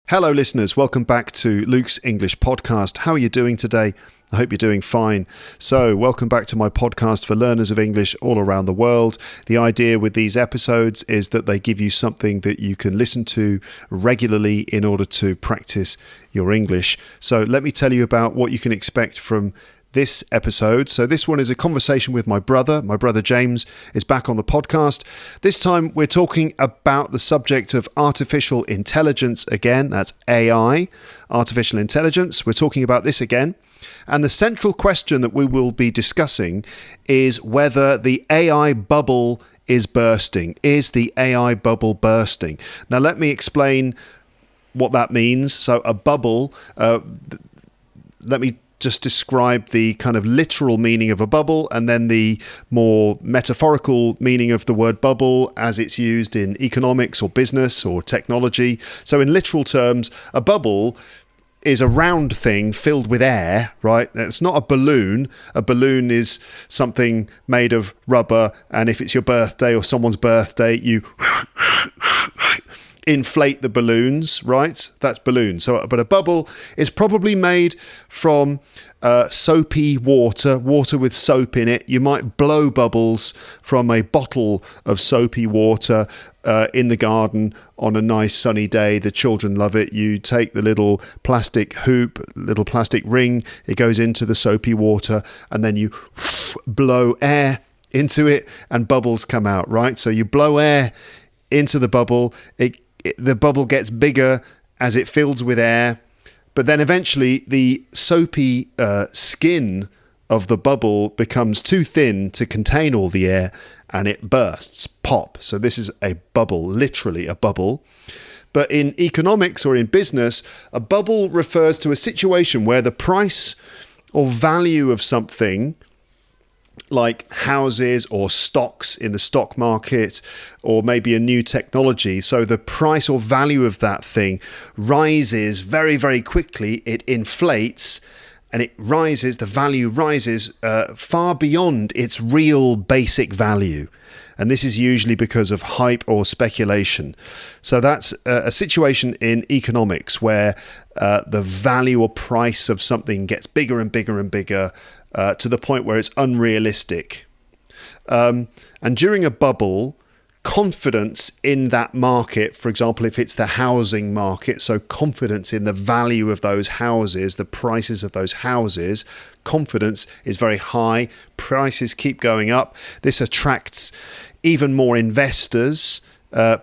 Hello listeners, welcome back to Luke's English podcast. How are you doing today? I hope you're doing fine. So, welcome back to my podcast for learners of English all around the world. The idea with these episodes is that they give you something that you can listen to regularly in order to practice your English. So, let me tell you about what you can expect from this episode. So this one is a conversation with my brother. My brother James is back on the podcast. This time we're talking about the subject of artificial intelligence again. That's AI, artificial intelligence. We're talking about this again. And the central question that we will be discussing is whether the AI bubble is bursting. Is the AI bubble bursting? Now let me explain what that means. So a bubble, let me just describe the kind of literal meaning of a bubble and then the more metaphorical meaning of the word bubble as it's used in economics or business or technology. So in literal terms, a bubble is a round thing filled with air, right? It's not a balloon. A balloon is something made of rubber, and if it's your birthday or someone's birthday, you inflate the balloons, right? That's balloon. So, but a bubble is probably made from soapy water with soap in it. You might blow bubbles from a bottle of soapy water in the garden on a nice sunny day. The children love it. You take the little plastic hoop, little plastic ring, it goes into the soapy water, and then you blow air into it and bubbles come out, right? So you blow air into the bubble, the bubble gets bigger as it fills with air, but then eventually the soapy skin of the bubble becomes too thin to contain all the air and it bursts, pop. So this is a bubble, literally a bubble. But in economics or in business, a bubble refers to a situation where the price or value of something like houses or stocks in the stock market or maybe a new technology. So the price or value of that thing rises very, very quickly. It inflates and it rises, the value rises far beyond its real basic value. And this is usually because of hype or speculation. So that's a situation in economics where the value or price of something gets bigger and bigger and bigger to the point where it's unrealistic. And during a bubble, confidence in that market, for example, if it's the housing market, so confidence in the value of those houses, the prices of those houses, confidence is very high. Prices keep going up. This attracts even more investors.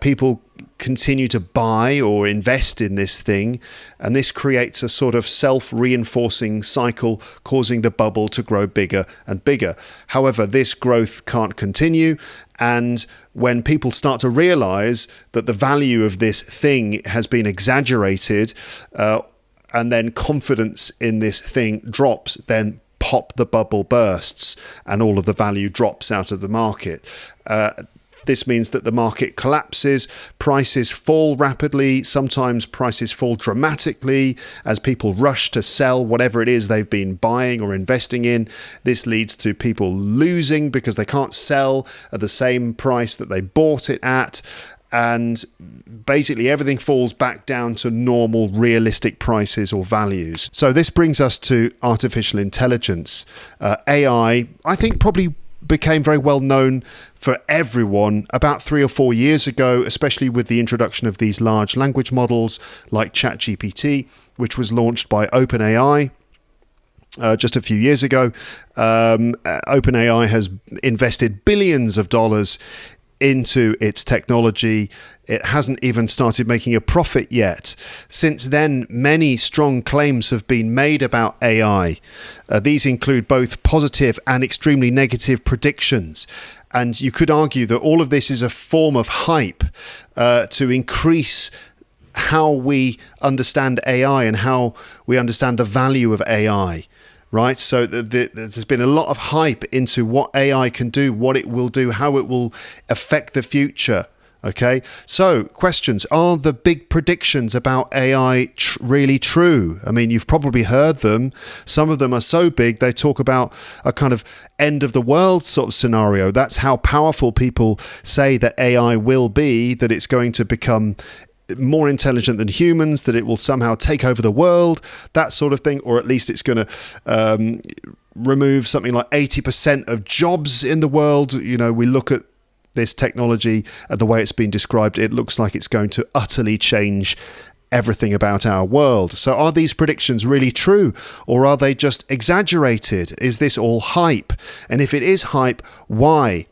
People continue to buy or invest in this thing, and this creates a sort of self-reinforcing cycle, causing the bubble to grow bigger and bigger. However, this growth can't continue, and when people start to realize that the value of this thing has been exaggerated, and then confidence in this thing drops, then pop, the bubble bursts and all of the value drops out of the market. This means that the market collapses, prices fall rapidly, sometimes prices fall dramatically as people rush to sell whatever it is they've been buying or investing in. This leads to people losing because they can't sell at the same price that they bought it at. And basically everything falls back down to normal, realistic prices or values. So this brings us to artificial intelligence. AI, I think probably became very well known for everyone about 3 or 4 years ago, especially with the introduction of these large language models like ChatGPT, which was launched by OpenAI just a few years ago. OpenAI has invested billions of dollars into its technology. It hasn't even started making a profit yet. Since then, many strong claims have been made about AI. These include both positive and extremely negative predictions. And you could argue that all of this is a form of hype to increase how we understand AI and how we understand the value of AI. Right, so there's been a lot of hype into what AI can do, what it will do, how it will affect the future. Okay, so questions. Are the big predictions about AI really true? I mean, you've probably heard them. Some of them are so big, they talk about a kind of end of the world sort of scenario. That's how powerful people say that AI will be, that it's going to become more intelligent than humans, that it will somehow take over the world, that sort of thing, or at least it's going to remove something like 80% of jobs in the world. You know, we look at this technology and the way it's been described, it looks like it's going to utterly change everything about our world. So are these predictions really true, or are they just exaggerated? Is this all hype? And if it is hype, why?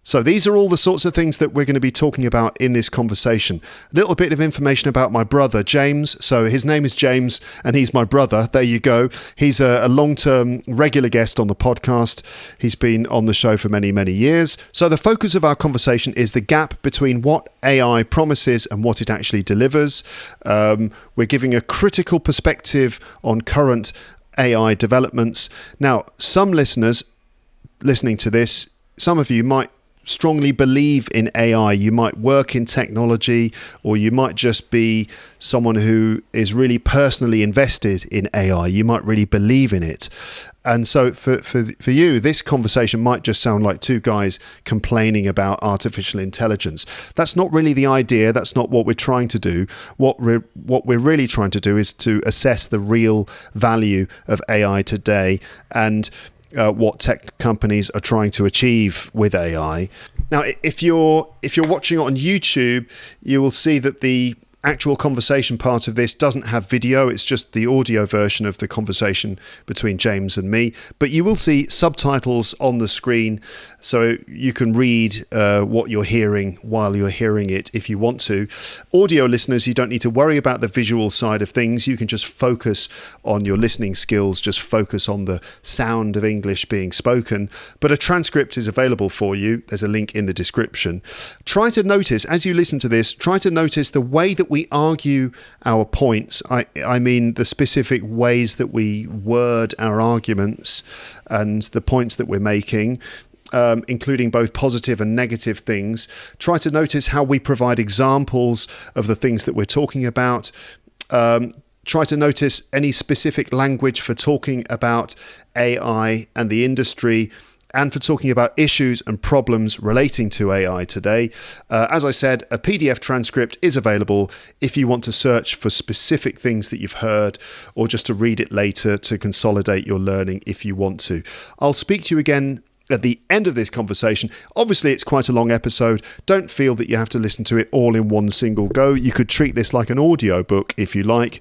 So these are all the sorts of things that we're going to be talking about in this conversation. A little bit of information about my brother, James. So his name is James and he's my brother. There you go. He's a long-term regular guest on the podcast. He's been on the show for many, many years. So the focus of our conversation is the gap between what AI promises and what it actually delivers. We're giving a critical perspective on current AI developments. Now, some listeners listening to this, some of you might strongly believe in AI. You might work in technology, or you might just be someone who is really personally invested in AI. You might really believe in it. And so for you, this conversation might just sound like two guys complaining about artificial intelligence. That's not really the idea. That's not what we're trying to do. What we're really trying to do is to assess the real value of AI today, and what tech companies are trying to achieve with AI. Now, if you're watching it on YouTube, you will see that the actual conversation part of this doesn't have video. It's just the audio version of the conversation between James and me. But you will see subtitles on the screen, so you can read what you're hearing while you're hearing it if you want to. Audio listeners, you don't need to worry about the visual side of things. You can just focus on your listening skills, just focus on the sound of English being spoken. But a transcript is available for you. There's a link in the description. Try to notice, as you listen to this, try to notice the way that we argue our points. I mean the specific ways that we word our arguments and the points that we're making, including both positive and negative things. Try to notice how we provide examples of the things that we're talking about. Try to notice any specific language for talking about AI and the industry, and for talking about issues and problems relating to AI today. As I said, a PDF transcript is available if you want to search for specific things that you've heard, or just to read it later to consolidate your learning if you want to. I'll speak to you again at the end of this conversation. Obviously, it's quite a long episode. Don't feel that you have to listen to it all in one single go. You could treat this like an audio book if you like,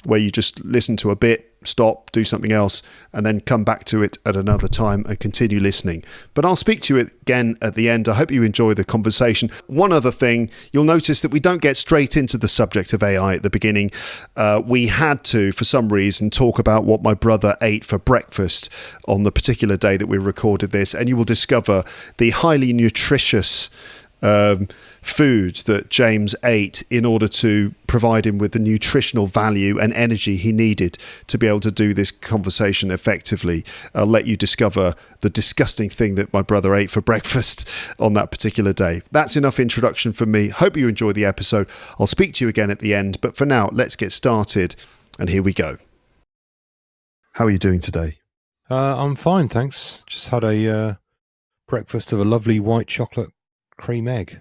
where you just listen to a bit, stop, do something else, and then come back to it at another time and continue listening. But I'll speak to you again at the end. I hope you enjoy the conversation. One other thing, you'll notice that we don't get straight into the subject of AI at the beginning. We had to, for some reason, talk about what my brother ate for breakfast on the particular day that we recorded this, and you will discover the highly nutritious food that James ate in order to provide him with the nutritional value and energy he needed to be able to do this conversation effectively. I'll let you discover the disgusting thing that my brother ate for breakfast on that particular day. That's enough introduction from me. Hope you enjoy the episode. I'll speak to you again at the end, but for now, let's get started, and here we go. How are you doing today? I'm fine, thanks. Just had a breakfast of a lovely white chocolate cream egg.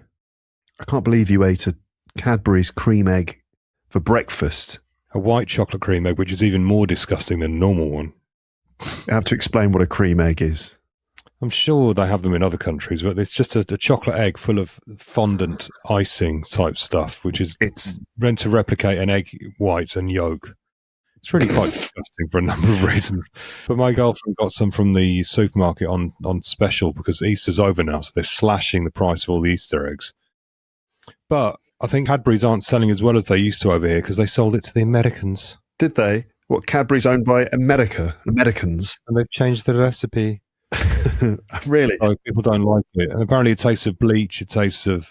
I can't believe you ate a Cadbury's cream egg for breakfast. A white chocolate cream egg, which is even more disgusting than a normal one. I have to explain what a cream egg is. I'm sure they have them in other countries, but it's just a chocolate egg full of fondant icing type stuff, which is meant to replicate an egg white and yolk. It's really quite disgusting for a number of reasons. But my girlfriend got some from the supermarket on special because Easter's over now, so they're slashing the price of all the Easter eggs. But I think Cadbury's aren't selling as well as they used to over here because they sold it to the Americans. Did they? What, Cadbury's owned by Americans? And they've changed the recipe. Really? So people don't like it. And apparently it tastes of bleach, it tastes of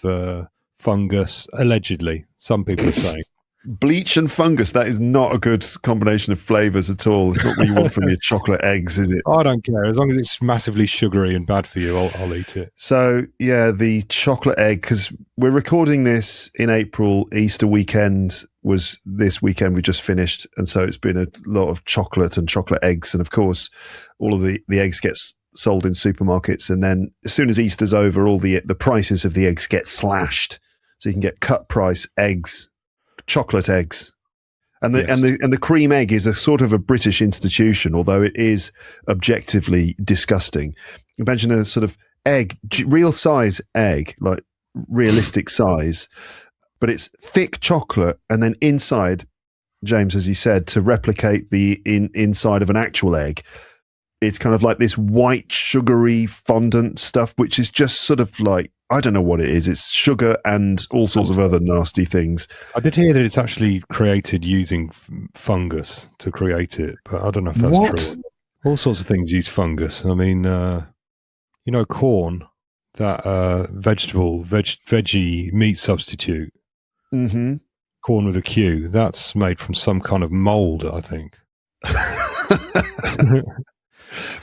fungus, allegedly, some people are saying. Bleach and fungus, that is not a good combination of flavours at all. It's not what you want from your chocolate eggs, is it? I don't care. As long as it's massively sugary and bad for you, I'll eat it. So, yeah, the chocolate egg, because we're recording this in April. Easter weekend was this weekend we just finished. And so it's been a lot of chocolate and chocolate eggs. And, of course, all of the eggs get sold in supermarkets. And then as soon as Easter's over, all the prices of the eggs get slashed. So you can get cut price eggs chocolate eggs. And Yes. the cream egg is a sort of a British institution, although it is objectively disgusting. Imagine a sort of egg, real size egg, like realistic size, but it's thick chocolate, and then inside, James, as you said, to replicate the inside of an actual egg, it's kind of like this white sugary fondant stuff, which is just sort of like, I don't know what it is. It's sugar and all sorts of other nasty things. I did hear that it's actually created using fungus to create it, but I don't know if that's true. All sorts of things use fungus. I mean, corn, that veggie meat substitute, corn with a Q, that's made from some kind of mold, I think.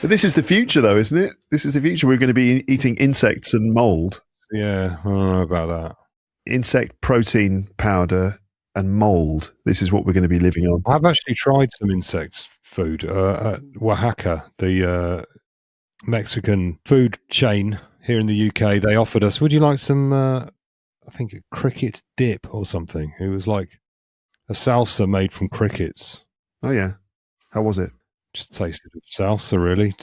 But this is the future, though, isn't it? This is the future. We're going to be eating insects and mold. Yeah, I don't know about that. Insect protein powder and mold. This is what we're going to be living on. I've actually tried some insect food at Oaxaca, the Mexican food chain here in the UK. They offered us, would you like some, I think, a cricket dip or something? It was like a salsa made from crickets. Oh, yeah. How was it? Just tasted of salsa, really.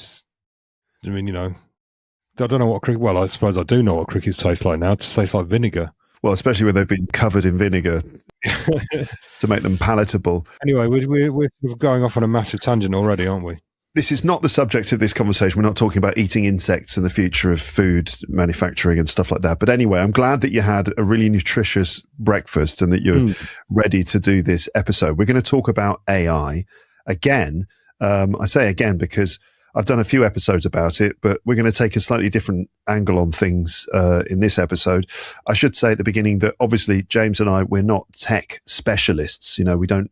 I don't know what cricket. Well, I suppose I do know what crickets taste like now. It tastes like vinegar. Well, especially when they've been covered in vinegar to make them palatable. Anyway, we're sort of going off on a massive tangent already, aren't we? This is not the subject of this conversation. We're not talking about eating insects and the future of food manufacturing and stuff like that. But anyway, I'm glad that you had a really nutritious breakfast and that you're ready to do this episode. We're going to talk about AI again. I say again because I've done a few episodes about it, but we're going to take a slightly different angle on things in this episode. I should say at the beginning that obviously James and I, we're not tech specialists. We don't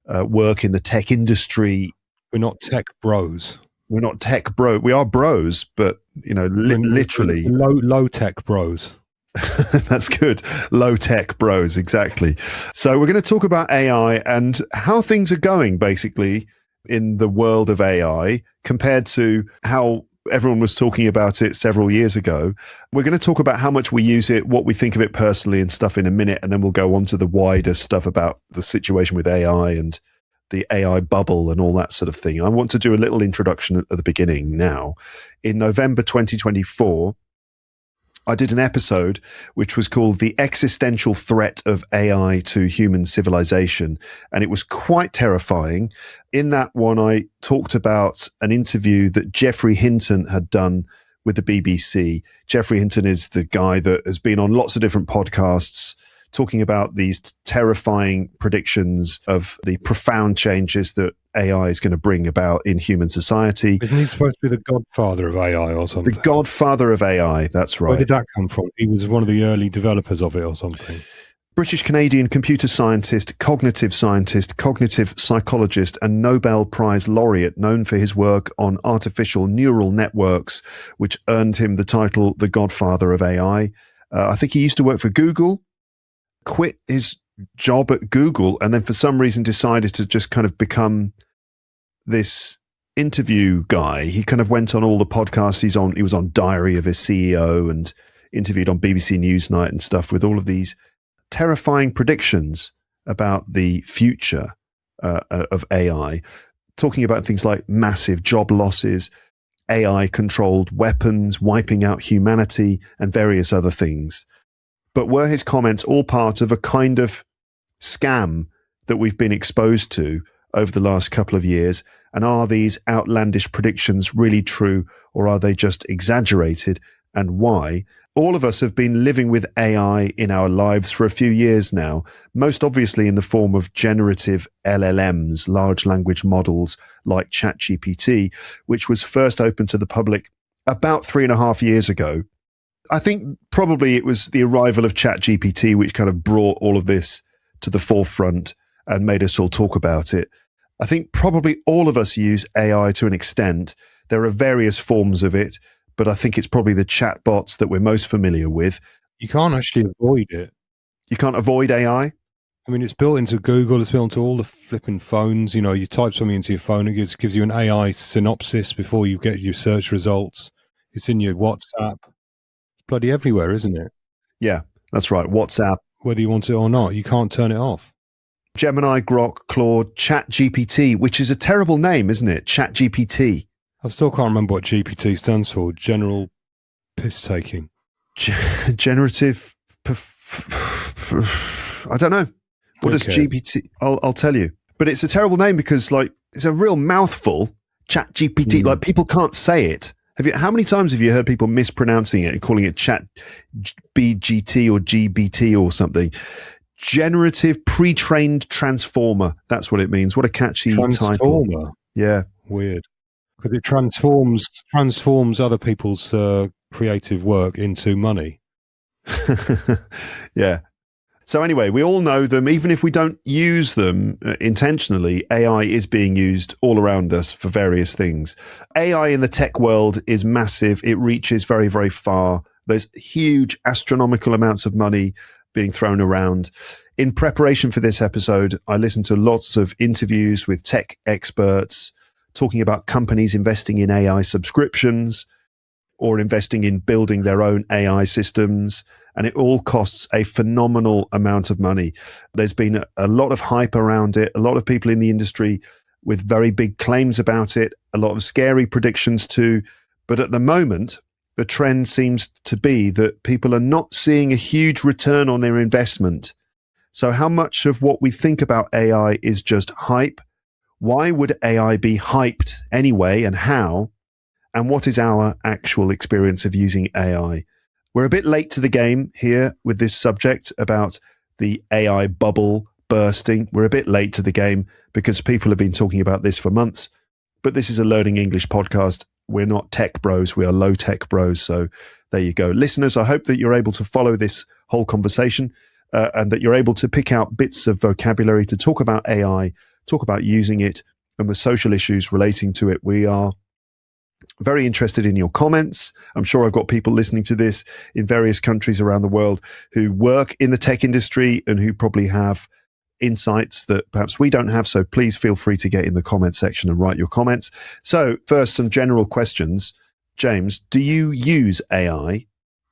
work in the tech industry. We're not tech bros. We're not tech bro. We are bros, but literally low tech bros. That's good. Low tech bros, exactly. So we're going to talk about AI and how things are going, basically, in the world of AI compared to how everyone was talking about it several years ago. We're going to talk about how much we use it, what we think of it personally and stuff in a minute, and then we'll go on to the wider stuff about the situation with AI and the AI bubble and all that sort of thing. I want to do a little introduction at the beginning now. In November 2024, I did an episode which was called The Existential Threat of AI to Human Civilization, and it was quite terrifying. In that one, I talked about an interview that Geoffrey Hinton had done with the BBC. Geoffrey Hinton is the guy that has been on lots of different podcasts talking about these terrifying predictions of the profound changes that AI is going to bring about in human society. Isn't he supposed to be the godfather of AI or something? The godfather of AI, that's right. Where did that come from? He was one of the early developers of it or something. British-Canadian computer scientist, cognitive psychologist, and Nobel Prize laureate, known for his work on artificial neural networks, which earned him the title the godfather of AI. I think he used to work for Google, quit his job at Google, and then for some reason decided to just kind of become this interview guy. He kind of went on all the podcasts he's on. He was on Diary of a CEO and interviewed on BBC Newsnight and stuff with all of these terrifying predictions about the future of AI, talking about things like massive job losses, AI-controlled weapons, wiping out humanity, and various other things. But were his comments all part of a kind of scam that we've been exposed to over the last couple of years? And are these outlandish predictions really true, or are they just exaggerated, and why? All of us have been living with AI in our lives for a few years now, most obviously in the form of generative LLMs, large language models like ChatGPT, which was first opened to the public about 3.5 years ago. I think probably it was the arrival of ChatGPT which kind of brought all of this to the forefront and made us all talk about it. I think probably all of us use AI to an extent. There are various forms of it, but I think it's probably the chatbots that we're most familiar with. You can't actually avoid it. You can't avoid AI? I mean, it's built into Google, it's built into all the flipping phones. You type something into your phone, it gives you an AI synopsis before you get your search results. It's in your WhatsApp. Bloody everywhere, isn't it? Yeah, that's right. WhatsApp. Whether you want it or not, you can't turn it off. Gemini, Grok, Claude, ChatGPT, which is a terrible name, isn't it? ChatGPT. I still can't remember what GPT stands for. General piss taking. Generative. I don't know. What does GPT? I'll tell you. But it's a terrible name because, like, it's a real mouthful. ChatGPT. Like, people can't say it. How many times have you heard people mispronouncing it and calling it Chat BGT or GBT or something? Generative pre-trained transformer. That's what it means. What a catchy title. Yeah. Weird. Because it transforms other people's creative work into money. Yeah. So anyway, we all know them. Even if we don't use them intentionally, AI is being used all around us for various things. AI in the tech world is massive. It reaches very, very far. There's huge astronomical amounts of money being thrown around. In preparation for this episode, I listened to lots of interviews with tech experts talking about companies investing in AI subscriptions or investing in building their own AI systems. And it all costs a phenomenal amount of money. There's been a lot of hype around it, a lot of people in the industry with very big claims about it, a lot of scary predictions too. But at the moment, the trend seems to be that people are not seeing a huge return on their investment. So how much of what we think about AI is just hype? Why would AI be hyped anyway, and how? And what is our actual experience of using AI? We're a bit late to the game here with this subject about the AI bubble bursting. We're a bit late to the game because people have been talking about this for months. But this is a Learning English podcast. We're not tech bros. We are low tech bros. So there you go. Listeners, I hope that you're able to follow this whole conversation and that you're able to pick out bits of vocabulary to talk about AI, talk about using it and the social issues relating to it. We are very interested in your comments. I'm sure I've got people listening to this in various countries around the world who work in the tech industry and who probably have insights that perhaps we don't have. So please feel free to get in the comment section and write your comments. So first, some general questions. James, do you use AI?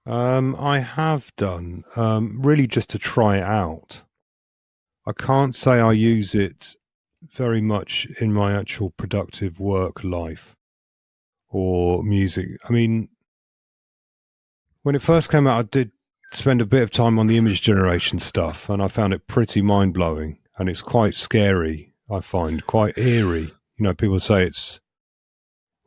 I have done, really just to try it out. I can't say I use it very much in my actual productive work life or music. I mean, when it first came out, I did spend a bit of time on the image generation stuff, and I found it pretty mind-blowing, and it's quite scary, I find, quite eerie. You know, people say it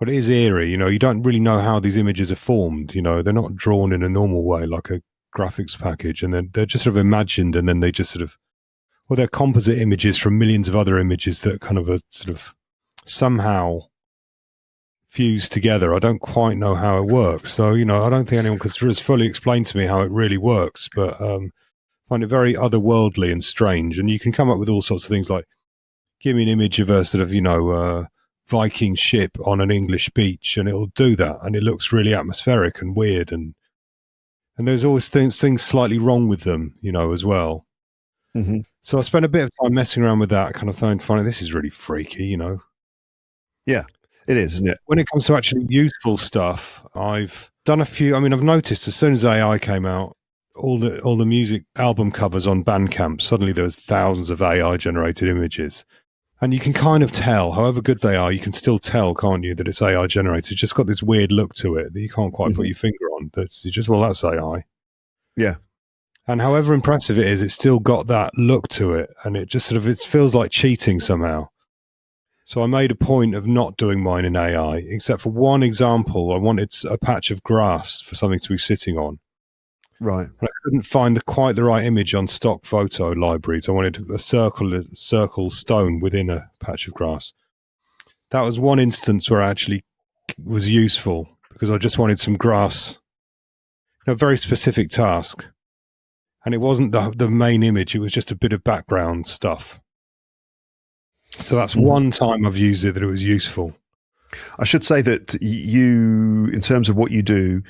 is eerie. You know, you don't really know how these images are formed. You know, they're not drawn in a normal way, like a graphics package, and then they're just sort of imagined, and then they just sort of, well, they're composite images from millions of other images that kind of are sort of somehow fused together. I don't quite know how it works. So, you know, I don't think anyone could just fully explain to me how it really works, but I find it very otherworldly and strange. And you can come up with all sorts of things like, give me an image of a sort of, you know, Viking ship on an English beach, and it'll do that. And it looks really atmospheric and weird. And there's always things slightly wrong with them, you know, as well. Mm-hmm. So I spent a bit of time messing around with that, kind of finding this is really freaky, you know. Yeah, it is, isn't it? When it comes to actually useful stuff, I've done a few. I mean, I've noticed as soon as AI came out, all the music album covers on Bandcamp, suddenly there was thousands of AI generated images. And you can kind of tell, however good they are, you can still tell, can't you, that it's AI generated. It's just got this weird look to it that you can't quite put your finger on. That's that's AI. Yeah. And however impressive it is, it's still got that look to it. And it just it feels like cheating somehow. So I made a point of not doing mine in AI, except for one example. I wanted a patch of grass for something to be sitting on. Right. And I couldn't find quite the right image on stock photo libraries. I wanted a circle stone within a patch of grass. That was one instance where I actually was useful because I just wanted some grass, a very specific task. And it wasn't the main image. It was just a bit of background stuff. So that's one time I've used it that it was useful. I should say that you, in terms of what you do,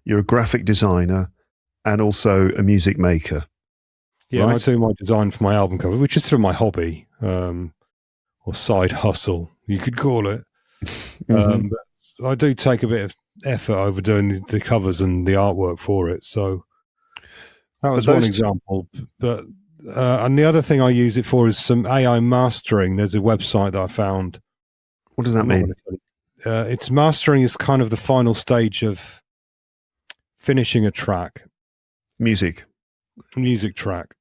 you're a graphic designer and also a music maker. Yeah, right? I do my design for my album cover, which is sort of my hobby or side hustle, you could call it. But I do take a bit of effort over doing the covers and the artwork for it. So that was one example. But And the other thing I use it for is some AI mastering. There's a website that I found. What does that mean? It's mastering is kind of the final stage of finishing a track. Music track.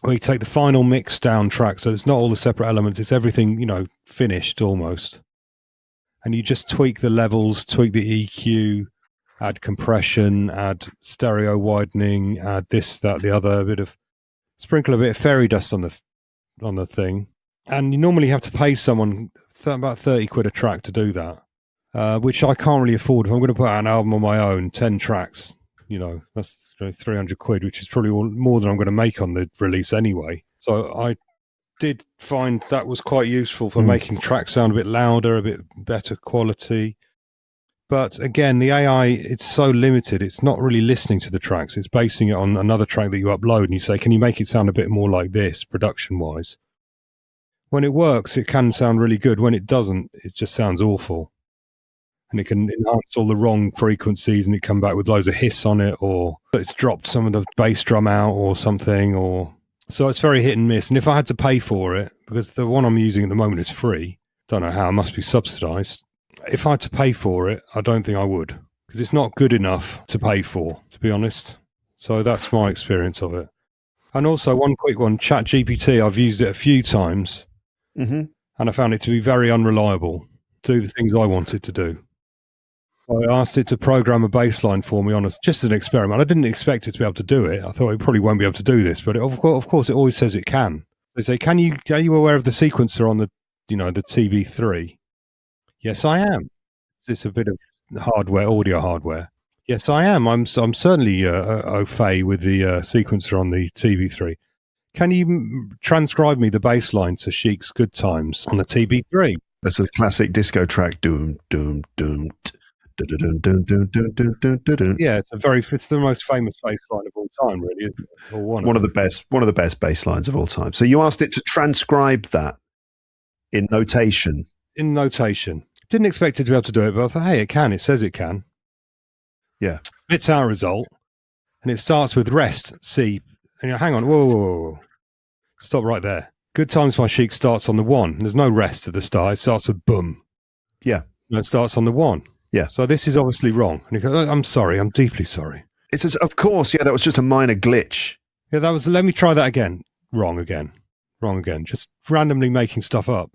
Where you take the final mix down track, so it's not all the separate elements, it's everything, finished almost. And you just tweak the levels, tweak the EQ, add compression, add stereo widening, add this, that, the other, sprinkle a bit of fairy dust on the thing. And you normally have to pay someone about 30 quid a track to do that, which I can't really afford. If I'm going to put out an album on my own, 10 tracks, that's 300 quid, which is probably more than I'm going to make on the release anyway. So I did find that was quite useful for making tracks sound a bit louder, a bit better quality. But again, the AI, it's so limited. It's not really listening to the tracks. It's basing it on another track that you upload, and you say, can you make it sound a bit more like this, production-wise? When it works, it can sound really good. When it doesn't, it just sounds awful. And it can enhance all the wrong frequencies, and it come back with loads of hiss on it, or it's dropped some of the bass drum out or something. So it's very hit and miss. And if I had to pay for it, because the one I'm using at the moment is free, don't know how, it must be subsidized. If I had to pay for it, I don't think I would, because it's not good enough to pay for, to be honest. So that's my experience of it. And also, one quick one, ChatGPT, I've used it a few times, and I found it to be very unreliable, do the things I want it to do. I asked it to program a bass line for me just as an experiment. I didn't expect it to be able to do it. I thought it probably won't be able to do this, but of course it always says it can. They say, are you aware of the sequencer on the TB3? Yes, I am. Is this a bit of audio hardware? Yes, I am. I'm certainly au fait with the sequencer on the TB3. Can you transcribe me the bass line to Chic's Good Times on the TB3? That's a classic disco track. Doom, doom, doom. Yeah, it's the most famous bass line of all time, really. Or one of the best bass lines of all time. So you asked it to transcribe that in notation. Didn't expect it to be able to do it, but I thought, hey, it can. It says it can. Yeah. Spits our result, and it starts with rest, C. And hang on, whoa. Stop right there. Good Times by Chic starts on the 1. There's no rest at the start. It starts with boom. Yeah. And it starts on the 1. Yeah. So this is obviously wrong. And he goes, I'm sorry. I'm deeply sorry. It says, of course, yeah, that was just a minor glitch. Yeah, let me try that again. Wrong again. Just randomly making stuff up.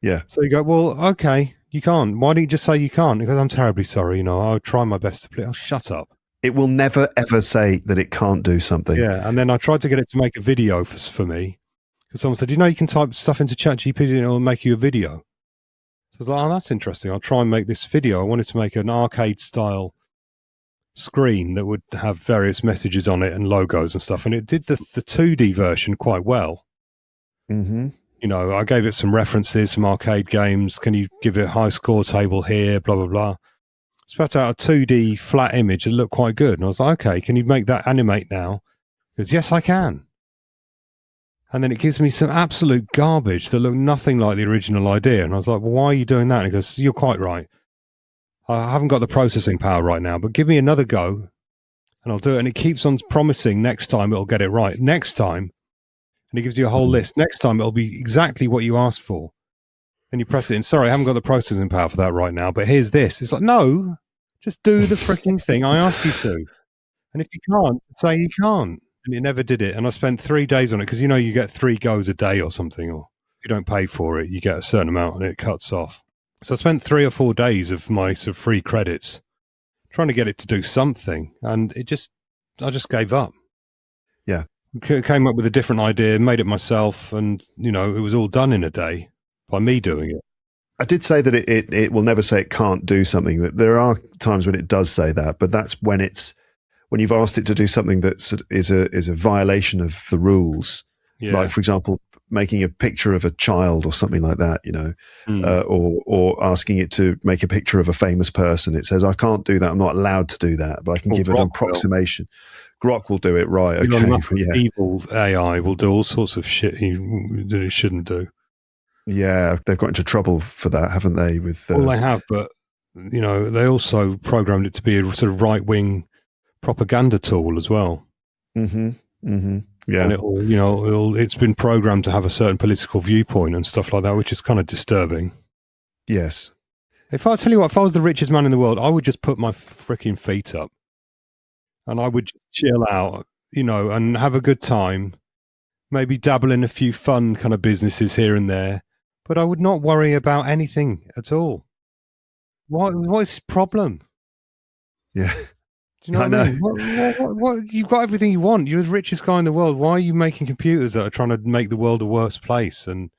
Yeah. So you go, well, okay, you can't. Why don't you just say you can't? He goes, I'm terribly sorry. I'll try my best to play. Oh, shut up. It will never, ever say that it can't do something. Yeah. And then I tried to get it to make a video for me. Because someone said, you can type stuff into ChatGPT and it'll make you a video. I was like, oh, that's interesting. I'll try and make this video. I wanted to make an arcade-style screen that would have various messages on it and logos and stuff. And it did the 2D version quite well. Mm-hmm. I gave it some references from arcade games. Can you give it a high score table here, blah, blah, blah. Spat out a 2D flat image. It looked quite good. And I was like, okay, can you make that animate now? He goes, yes, I can. And then it gives me some absolute garbage that looked nothing like the original idea. And I was like, well, why are you doing that? And he goes, you're quite right. I haven't got the processing power right now, but give me another go and I'll do it. And it keeps on promising next time it'll get it right. Next time. And it gives you a whole list. Next time it'll be exactly what you asked for. And you press it in. Sorry, I haven't got the processing power for that right now, but here's this. It's like, no, just do the freaking thing I asked you to. And if you can't, say you can't. And it never did it. And I spent 3 days on it because, you get 3 goes a day or something. Or if you don't pay for it, you get a certain amount and it cuts off. So I spent 3 or 4 days of my sort of free credits trying to get it to do something. And I just gave up. Yeah. Came up with a different idea, made it myself. And, it was all done in a day by me doing it. I did say that it will never say it can't do something. That there are times when it does say that, but that's when you've asked it to do something that is a violation of the rules. Yeah. Like, for example, making a picture of a child or something like that, or asking it to make a picture of a famous person. It says, I can't do that. I'm not allowed to do that, but I can give it an approximation. Grok will do it, right? Okay. Yeah. Evil AI will do all sorts of shit that it shouldn't do. Yeah, they've got into trouble for that, haven't they? Well, they have, but they also programmed it to be a sort of right-wing propaganda tool as well. Mm-hmm. Mm-hmm. And it's been programmed to have a certain political viewpoint and stuff like that, which is kind of disturbing. Yes. If I tell you what, if I was the richest man in the world, I would just put my freaking feet up and I would just chill out, and have a good time, maybe dabble in a few fun kind of businesses here and there, but I would not worry about anything at all. What is his problem? Yeah. Do you know what I mean? What, you've got everything you want. You're the richest guy in the world. Why are you making computers that are trying to make the world a worse place? And,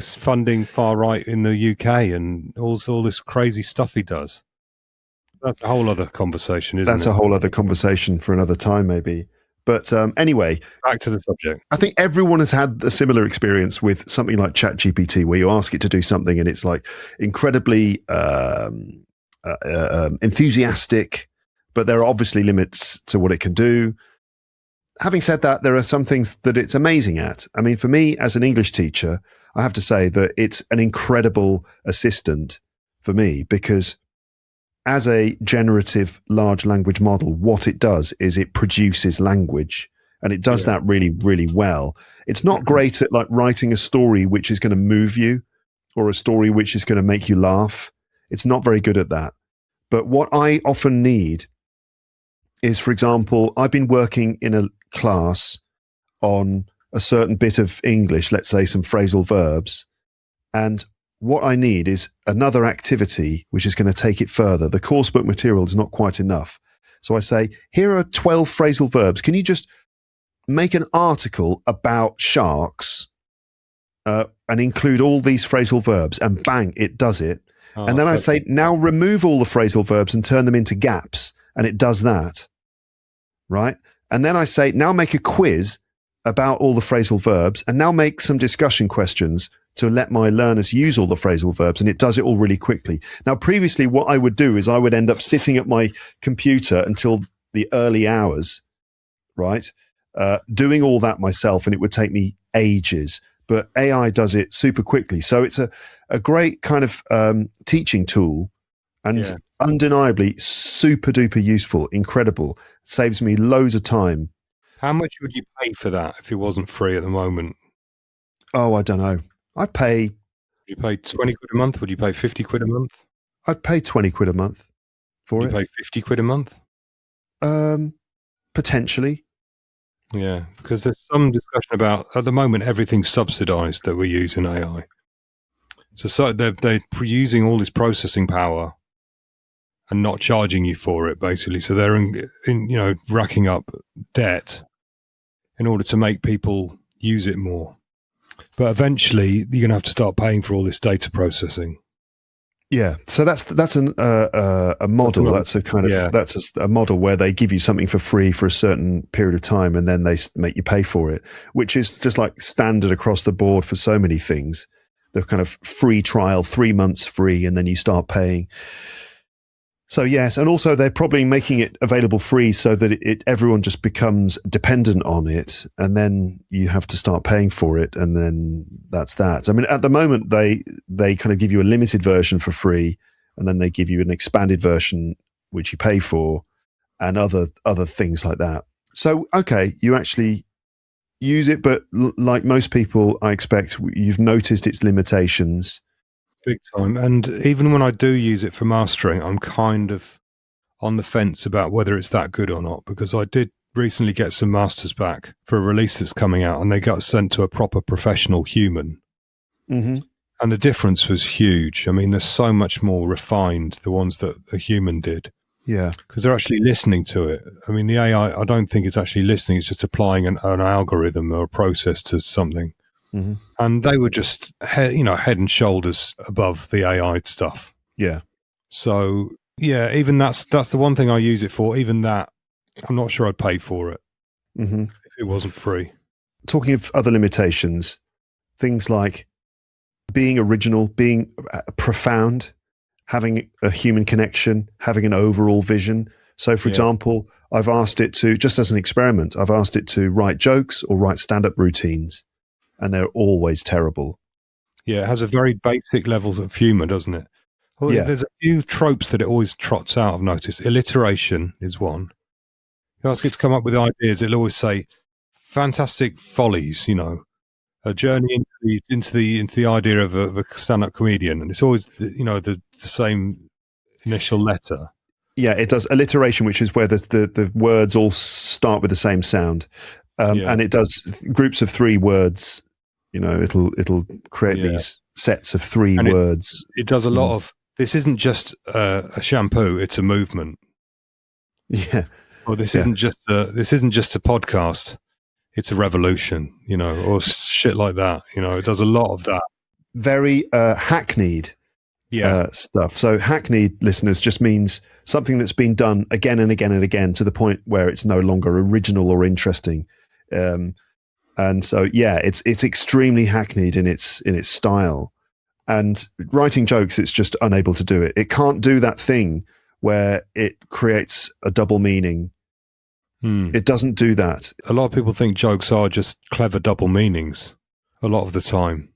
funding far right in the UK and all this crazy stuff he does. That's a whole other conversation, isn't it? That's a whole other conversation for another time, maybe. But anyway, back to the subject. I think everyone has had a similar experience with something like ChatGPT, where you ask it to do something and it's like incredibly enthusiastic, but there are obviously limits to what it can do. Having said that, there are some things that it's amazing at. I mean, for me as an English teacher, I have to say that it's an incredible assistant for me, because as a generative large language model, what it does is it produces language, and it does that really, really well. It's not great at like writing a story which is going to move you, or a story which is going to make you laugh. It's not very good at that. But what I often need is, for example, I've been working in a class on a certain bit of English, let's say some phrasal verbs, and what I need is another activity which is going to take it further. The course book material is not quite enough. So I say, here are 12 phrasal verbs. Can you just make an article about sharks and include all these phrasal verbs? And bang, it does it. And then I say, now remove all the phrasal verbs and turn them into gaps. And it does that. Right? And then I say, now make a quiz about all the phrasal verbs, and now make some discussion questions to let my learners use all the phrasal verbs. And it does it all really quickly. Now, previously, what I would do is I would end up sitting at my computer until the early hours, right? Doing all that myself, and it would take me ages. But AI does it super quickly. So it's a great kind of teaching tool, and undeniably super duper useful, incredible. Saves me loads of time. How much would you pay for that if it wasn't free at the moment? Oh, I don't know. I'd pay... You pay 20 quid a month? Would you pay 50 quid a month? I'd pay 20 quid a month for Would it. You pay 50 quid a month? Potentially. Yeah, because there's some discussion about, at the moment, everything's subsidized that we're using AI. So they're using all this processing power and not charging you for it, basically. So they're racking up debt in order to make people use it more. But eventually, you're going to have to start paying for all this data processing. Yeah, so that's a model. That's a kind of that's a model where they give you something for free for a certain period of time, and then they make you pay for it, which is just like standard across the board for so many things. The kind of free trial, 3 months free, and then you start paying. So yes, and also they're probably making it available free so that everyone just becomes dependent on it, and then you have to start paying for it, and then that's that. I mean, at the moment they kind of give you a limited version for free, and then they give you an expanded version which you pay for, and other things like that. So okay, you actually use it, but like most people, I expect you've noticed its limitations. Big time. And even when I do use it for mastering, I'm kind of on the fence about whether it's that good or not, because I did recently get some masters back for a release that's coming out, and they got sent to a proper professional human. Mm-hmm. And the difference was huge. I mean, they're so much more refined, the ones that a human did. Yeah. Because they're actually listening to it. I mean, the AI, I don't think it's actually listening. It's just applying an algorithm or a process to something. Mm-hmm. And they were just, head and shoulders above the AI stuff. Yeah. So, yeah, even that's the one thing I use it for. Even that, I'm not sure I'd pay for it if it wasn't free. Talking of other limitations, things like being original, being profound, having a human connection, having an overall vision. So, for example, I've asked it to, just as an experiment, I've asked it to write jokes or write stand-up routines, and they're always terrible. Yeah, it has a very basic level of humour, doesn't it? Well, there's a few tropes that it always trots out, I've noticed. Alliteration is one. You ask it to come up with ideas, it'll always say, Fantastic Follies, a journey into the idea of a stand-up comedian, and it's always the same initial letter. Yeah, it does alliteration, which is where the words all start with the same sound, and it does groups of 3 words. It'll create these sets of 3 words. It does a lot of. This isn't just a shampoo; it's a movement. Yeah. Or this isn't just a podcast; it's a revolution. Or shit like that. It does a lot of that. Very hackneyed. Stuff. So hackneyed, listeners, just means something that's been done again and again and again to the point where it's no longer original or interesting. And so, it's extremely hackneyed in its style. And writing jokes, it's just unable to do it. It can't do that thing where it creates a double meaning. It doesn't do that. A lot of people think jokes are just clever double meanings a lot of the time.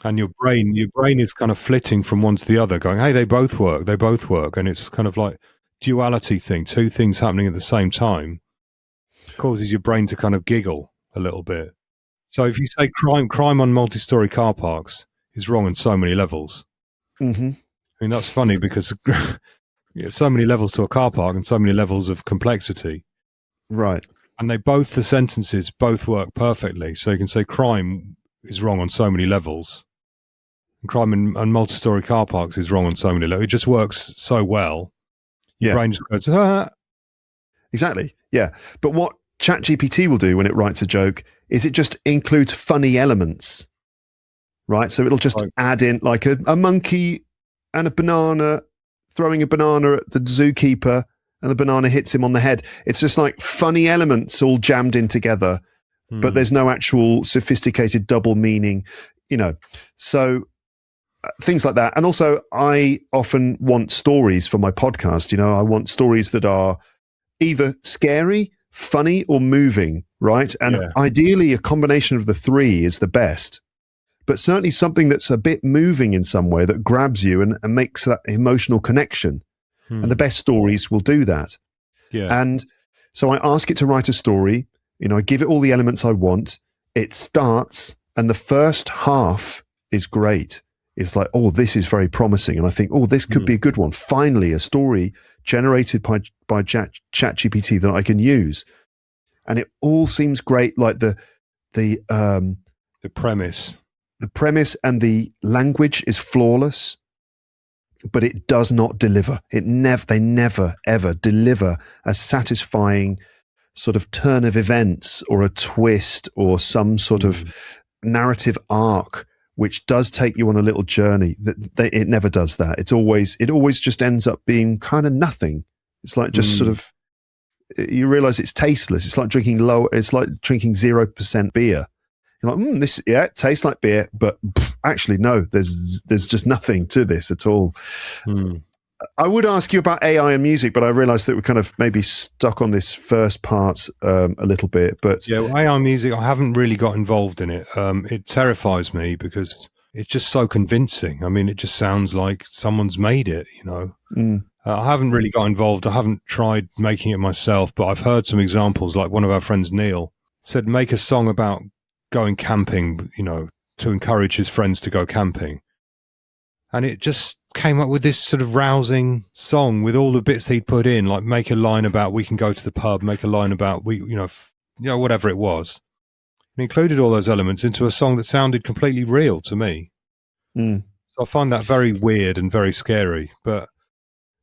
And your brain is kind of flitting from one to the other, going, hey, they both work. And it's kind of like duality thing, 2 things happening at the same time causes your brain to kind of giggle a little bit. So if you say crime on multi-story car parks is wrong on so many levels. Mm-hmm. I mean, that's funny because so many levels to a car park and so many levels of complexity. Right. And the sentences both work perfectly. So you can say crime is wrong on so many levels. And crime and multi-story car parks is wrong on so many levels. It just works so well. Your brain just goes, ah. Exactly. Yeah. But what ChatGPT will do when it writes a joke is it just includes funny elements, right? So it'll just add in like a monkey and a banana, throwing a banana at the zookeeper, and the banana hits him on the head. It's just like funny elements all jammed in together, but there's no actual sophisticated double meaning, So things like that. And also, I often want stories for my podcast. I want stories that are either scary, funny, or moving, right? And ideally, a combination of the 3 is the best. But certainly something that's a bit moving in some way that grabs you and makes that emotional connection. And the best stories will do that. Yeah. And so I ask it to write a story. I give it all the elements I want. It starts, and the first half is great. It's like, oh, this is very promising. And I think, oh, this could be a good one. Finally, a story generated by ChatGPT that I can use. And it all seems great, like the premise. The premise and the language is flawless, but it does not deliver. They never, ever deliver a satisfying sort of turn of events or a twist or some sort of narrative arc which does take you on a little journey. It never does that. It always just ends up being kind of nothing. It's like just sort of, you realize it's tasteless. It's like drinking 0% beer. You're like, it tastes like beer, but actually, no, there's just nothing to this at all. I would ask you about AI and music, but I realized that we're kind of maybe stuck on this first part a little bit. But AI music, I haven't really got involved in it. It terrifies me because it's just so convincing. I mean, it just sounds like someone's made it, I haven't really got involved. I haven't tried making it myself, but I've heard some examples. Like one of our friends, Neil, said, make a song about going camping, to encourage his friends to go camping. And it just came up with this sort of rousing song with all the bits he'd put in, like make a line about we can go to the pub, make a line about whatever it was. And included all those elements into a song that sounded completely real to me. So I find that very weird and very scary. But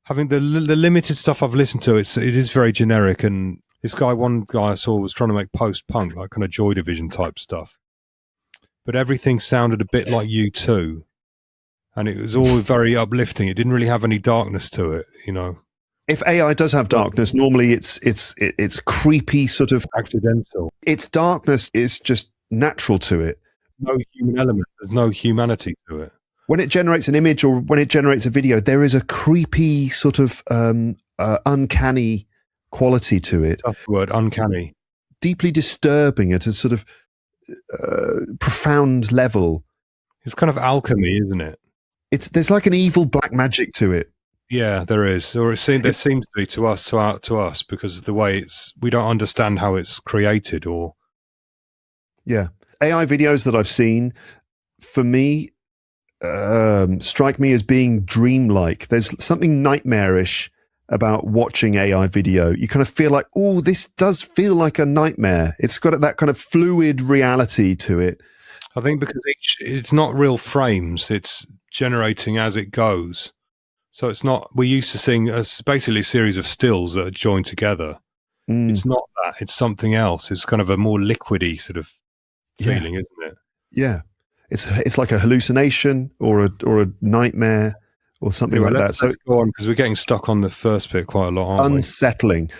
having the limited stuff I've listened to, it is very generic. And one guy I saw was trying to make post-punk, like kind of Joy Division type stuff. But everything sounded a bit like U2. And it was all very uplifting. It didn't really have any darkness to it, If AI does have darkness, normally it's creepy, sort of accidental. Its darkness is just natural to it. No human element. There's no humanity to it. When it generates an image or when it generates a video, there is a creepy sort of uncanny quality to it. That's the word, uncanny. Deeply disturbing at a sort of profound level. It's kind of alchemy, isn't it? There's like an evil black magic to it. Yeah, there is, or there seems to be to us because of the way we don't understand how it's created, or Yeah. AI videos that I've seen, for me, strike me as being dreamlike. There's something nightmarish about watching AI video. You kind of feel like, oh, this does feel like a nightmare. It's got that kind of fluid reality to it. I think because it's not real frames, it's generating as it goes. So it's not, we're used to seeing basically a series of stills that are joined together. It's not that, it's something else. It's kind of a more liquidy sort of feeling, isn't it? Yeah. It's like a hallucination or a nightmare or something like that. So let's go on, because we're getting stuck on the first bit quite a lot, aren't unsettling.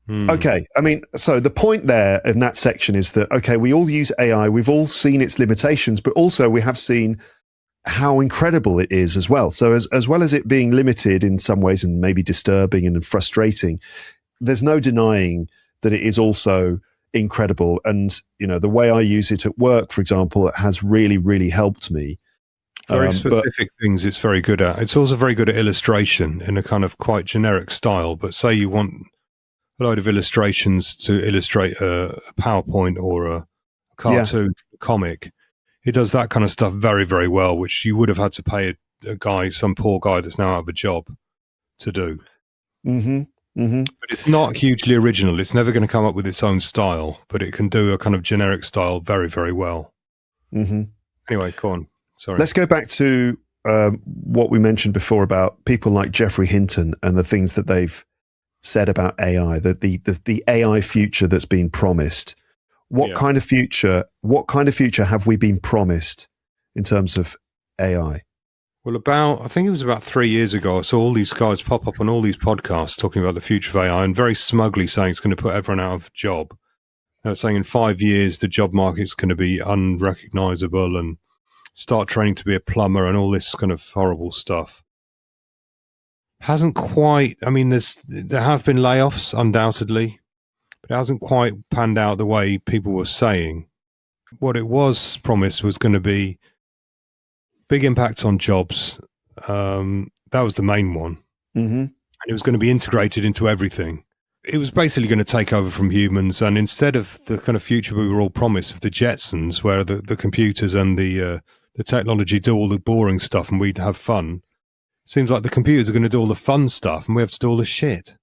Okay. I mean, so the point there in that section is that, okay, we all use AI. We've all seen its limitations, but also we have seen how incredible it is as well. So as well as it being limited in some ways and maybe disturbing and frustrating, there's no denying that it is also incredible. And, you know, the way I use it at work, for example, it has really, really helped me. Very specific things it's very good at. It's also very good at illustration in a kind of quite generic style. But say you want a load of illustrations to illustrate a PowerPoint or a cartoon, comic, it does that kind of stuff very, very well, which you would have had to pay a guy, some poor guy that's now out of a job, to do. But it's not hugely original. It's never going to come up with its own style, but it can do a kind of generic style very, very well. Anyway, go on. Sorry. Let's go back to what we mentioned before about people like Geoffrey Hinton and the things that they've said about AI, the AI future that's been promised. What kind of future have we been promised in terms of AI? Well, I think it was about 3 years ago, I saw all these guys pop up on all these podcasts talking about the future of AI and very smugly saying it's going to put everyone out of a job. They're saying in 5 years, the job market's going to be unrecognizable and start training to be a plumber and all this kind of horrible stuff. Hasn't quite, I mean, there have been layoffs, undoubtedly, but it hasn't quite panned out the way people were saying. What it was promised was going to be big impacts on jobs. That was the main one. And it was going to be integrated into everything. It was basically going to take over from humans. And instead of the kind of future we were all promised of the Jetsons, where the computers and the technology do all the boring stuff and we'd have fun, it seems like the computers are going to do all the fun stuff and we have to do all the shit.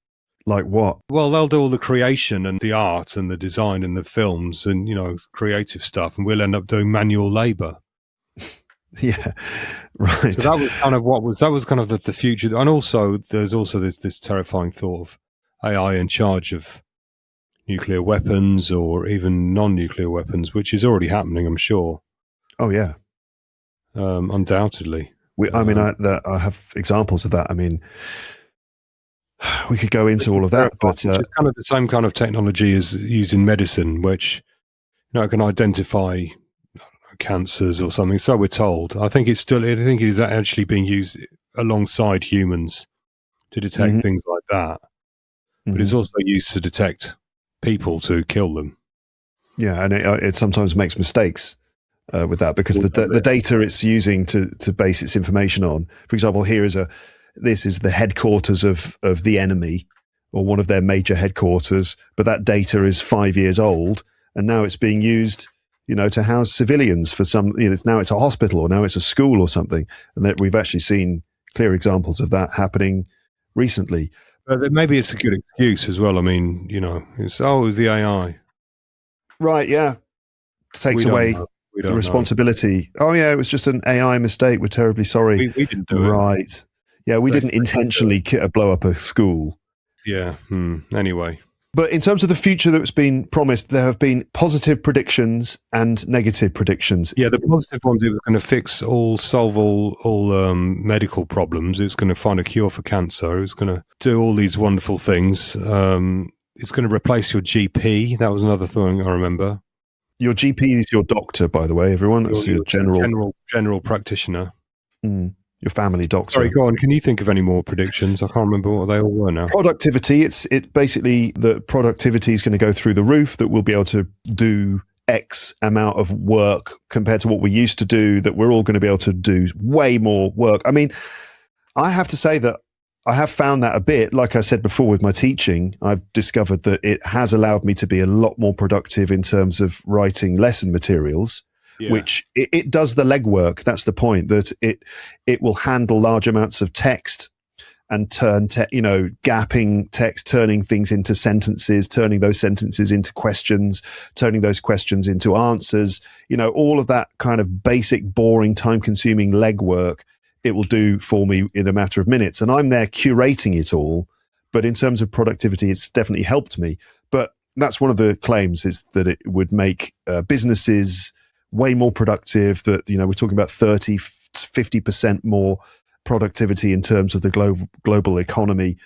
Like what? Well, they'll do all the creation and the art and the design and the films and, you know, creative stuff, and we'll end up doing manual labor. Yeah, right. So that was kind of the future. And also, there's also this terrifying thought of AI in charge of nuclear weapons or even non-nuclear weapons, which is already happening, I'm sure. Oh, yeah. Undoubtedly. I have examples of that. I mean, we could go into all of that, but it's kind of the same kind of technology as used in medicine, which, you know, can identify cancers or something. So we're told. I think it is actually being used alongside humans to detect things like that. But it's also used to detect people to kill them. Yeah, and it sometimes makes mistakes with that because the data it's using to base its information on. For example, this is the headquarters of the enemy or one of their major headquarters, but that data is 5 years old, and now it's being used, you know, to house civilians for some, you know, now it's a hospital or now it's a school or something. And that we've actually seen clear examples of that happening recently. But maybe it's a good excuse as well. I mean, you know, it was the AI. Right, yeah. Takes away the responsibility. Oh, yeah, it was just an AI mistake. We're terribly sorry. We didn't do it. Right. Yeah, we didn't intentionally blow up a school. Yeah. Anyway. But in terms of the future that's been promised, there have been positive predictions and negative predictions. Yeah, the positive ones, it was going to solve all medical problems. It was going to find a cure for cancer. It was going to do all these wonderful things. It's going to replace your GP. That was another thing I remember. Your GP is your doctor, by the way, everyone. That's your general practitioner. Your family doctor. Sorry, go on. Can you think of any more predictions? I can't remember what they all were now. Productivity. It basically, the productivity is going to go through the roof, that we'll be able to do X amount of work compared to what we used to do, that we're all going to be able to do way more work. I mean, I have to say that I have found that a bit, like I said before with my teaching, I've discovered that it has allowed me to be a lot more productive in terms of writing lesson materials, which it does the legwork. That's the point, that it will handle large amounts of text and turn, gapping text, turning things into sentences, turning those sentences into questions, turning those questions into answers, all of that kind of basic, boring, time-consuming legwork. It will do for me in a matter of minutes. And I'm there curating it all. But in terms of productivity, it's definitely helped me. But that's one of the claims, is that it would make businesses way more productive, that, we're talking about 30, 50% more productivity in terms of the global economy.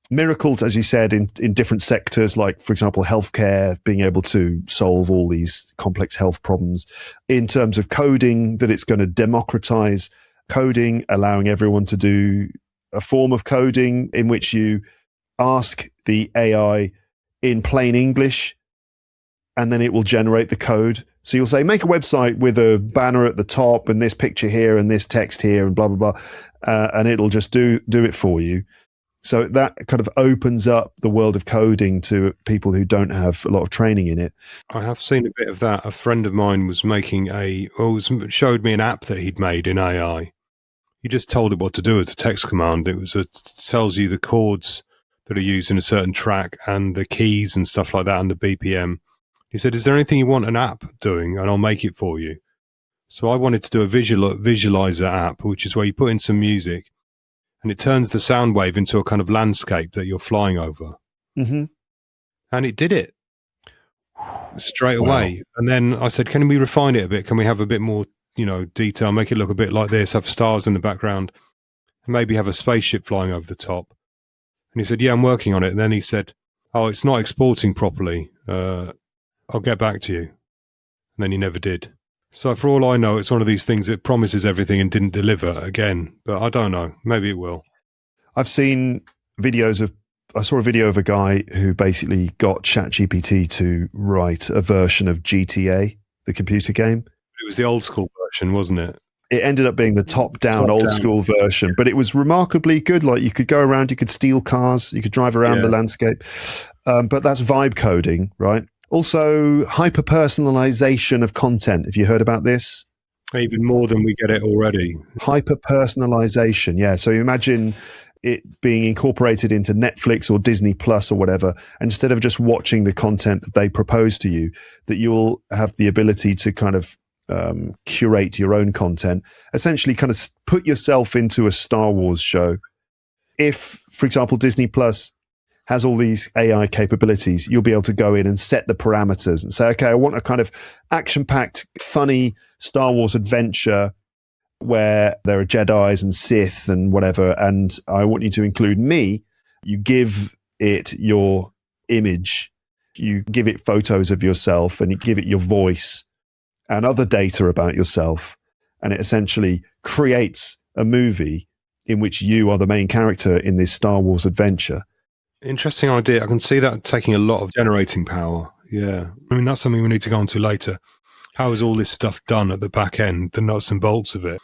Miracles, as you said, in different sectors, like, for example, healthcare, being able to solve all these complex health problems. In terms of coding, that it's going to democratize coding, allowing everyone to do a form of coding in which you ask the AI in plain English, and then it will generate the code. So you'll say, make a website with a banner at the top and this picture here and this text here and blah, blah, blah. And it'll just do it for you. So that kind of opens up the world of coding to people who don't have a lot of training in it. I have seen a bit of that. A friend of mine was making showed me an app that he'd made in AI. You just told it what to do as a text command. It tells you the chords that are used in a certain track and the keys and stuff like that and the BPM. He said, is there anything you want an app doing? And I'll make it for you. So I wanted to do a visualizer app, which is where you put in some music and it turns the sound wave into a kind of landscape that you're flying over. Mm-hmm. And it did it straight away. And then I said, can we refine it a bit? Can we have a bit more detail, make it look a bit like this, have stars in the background, and maybe have a spaceship flying over the top? And he said, yeah, I'm working on it. And then he said, oh, it's not exporting properly. I'll get back to you. And then he never did. So for all I know, it's one of these things that promises everything and didn't deliver again. But I don't know. Maybe it will. I've seen I saw a video of a guy who basically got ChatGPT to write a version of GTA, the computer game. It was the old school version, wasn't it? It ended up being the top-down old school version, but it was remarkably good. Like, you could go around, you could steal cars, you could drive around the landscape. But that's vibe coding, right? Also, hyper-personalization of content. Have you heard about this? Even more than we get it already. Hyper-personalization, yeah. So you imagine it being incorporated into Netflix or Disney Plus or whatever. And instead of just watching the content that they propose to you, that you'll have the ability to kind of curate your own content, essentially kind of put yourself into a Star Wars show. If, for example, Disney Plus has all these AI capabilities, you'll be able to go in and set the parameters and say, okay, I want a kind of action-packed, funny Star Wars adventure where there are Jedis and Sith and whatever, and I want you to include me. You give it your image, you give it photos of yourself, and you give it your voice and other data about yourself, and it essentially creates a movie in which you are the main character in this Star Wars adventure. Interesting idea. I can see that taking a lot of generating power. Yeah. I mean, that's something we need to go on to later. How is all this stuff done at the back end, the nuts and bolts of it?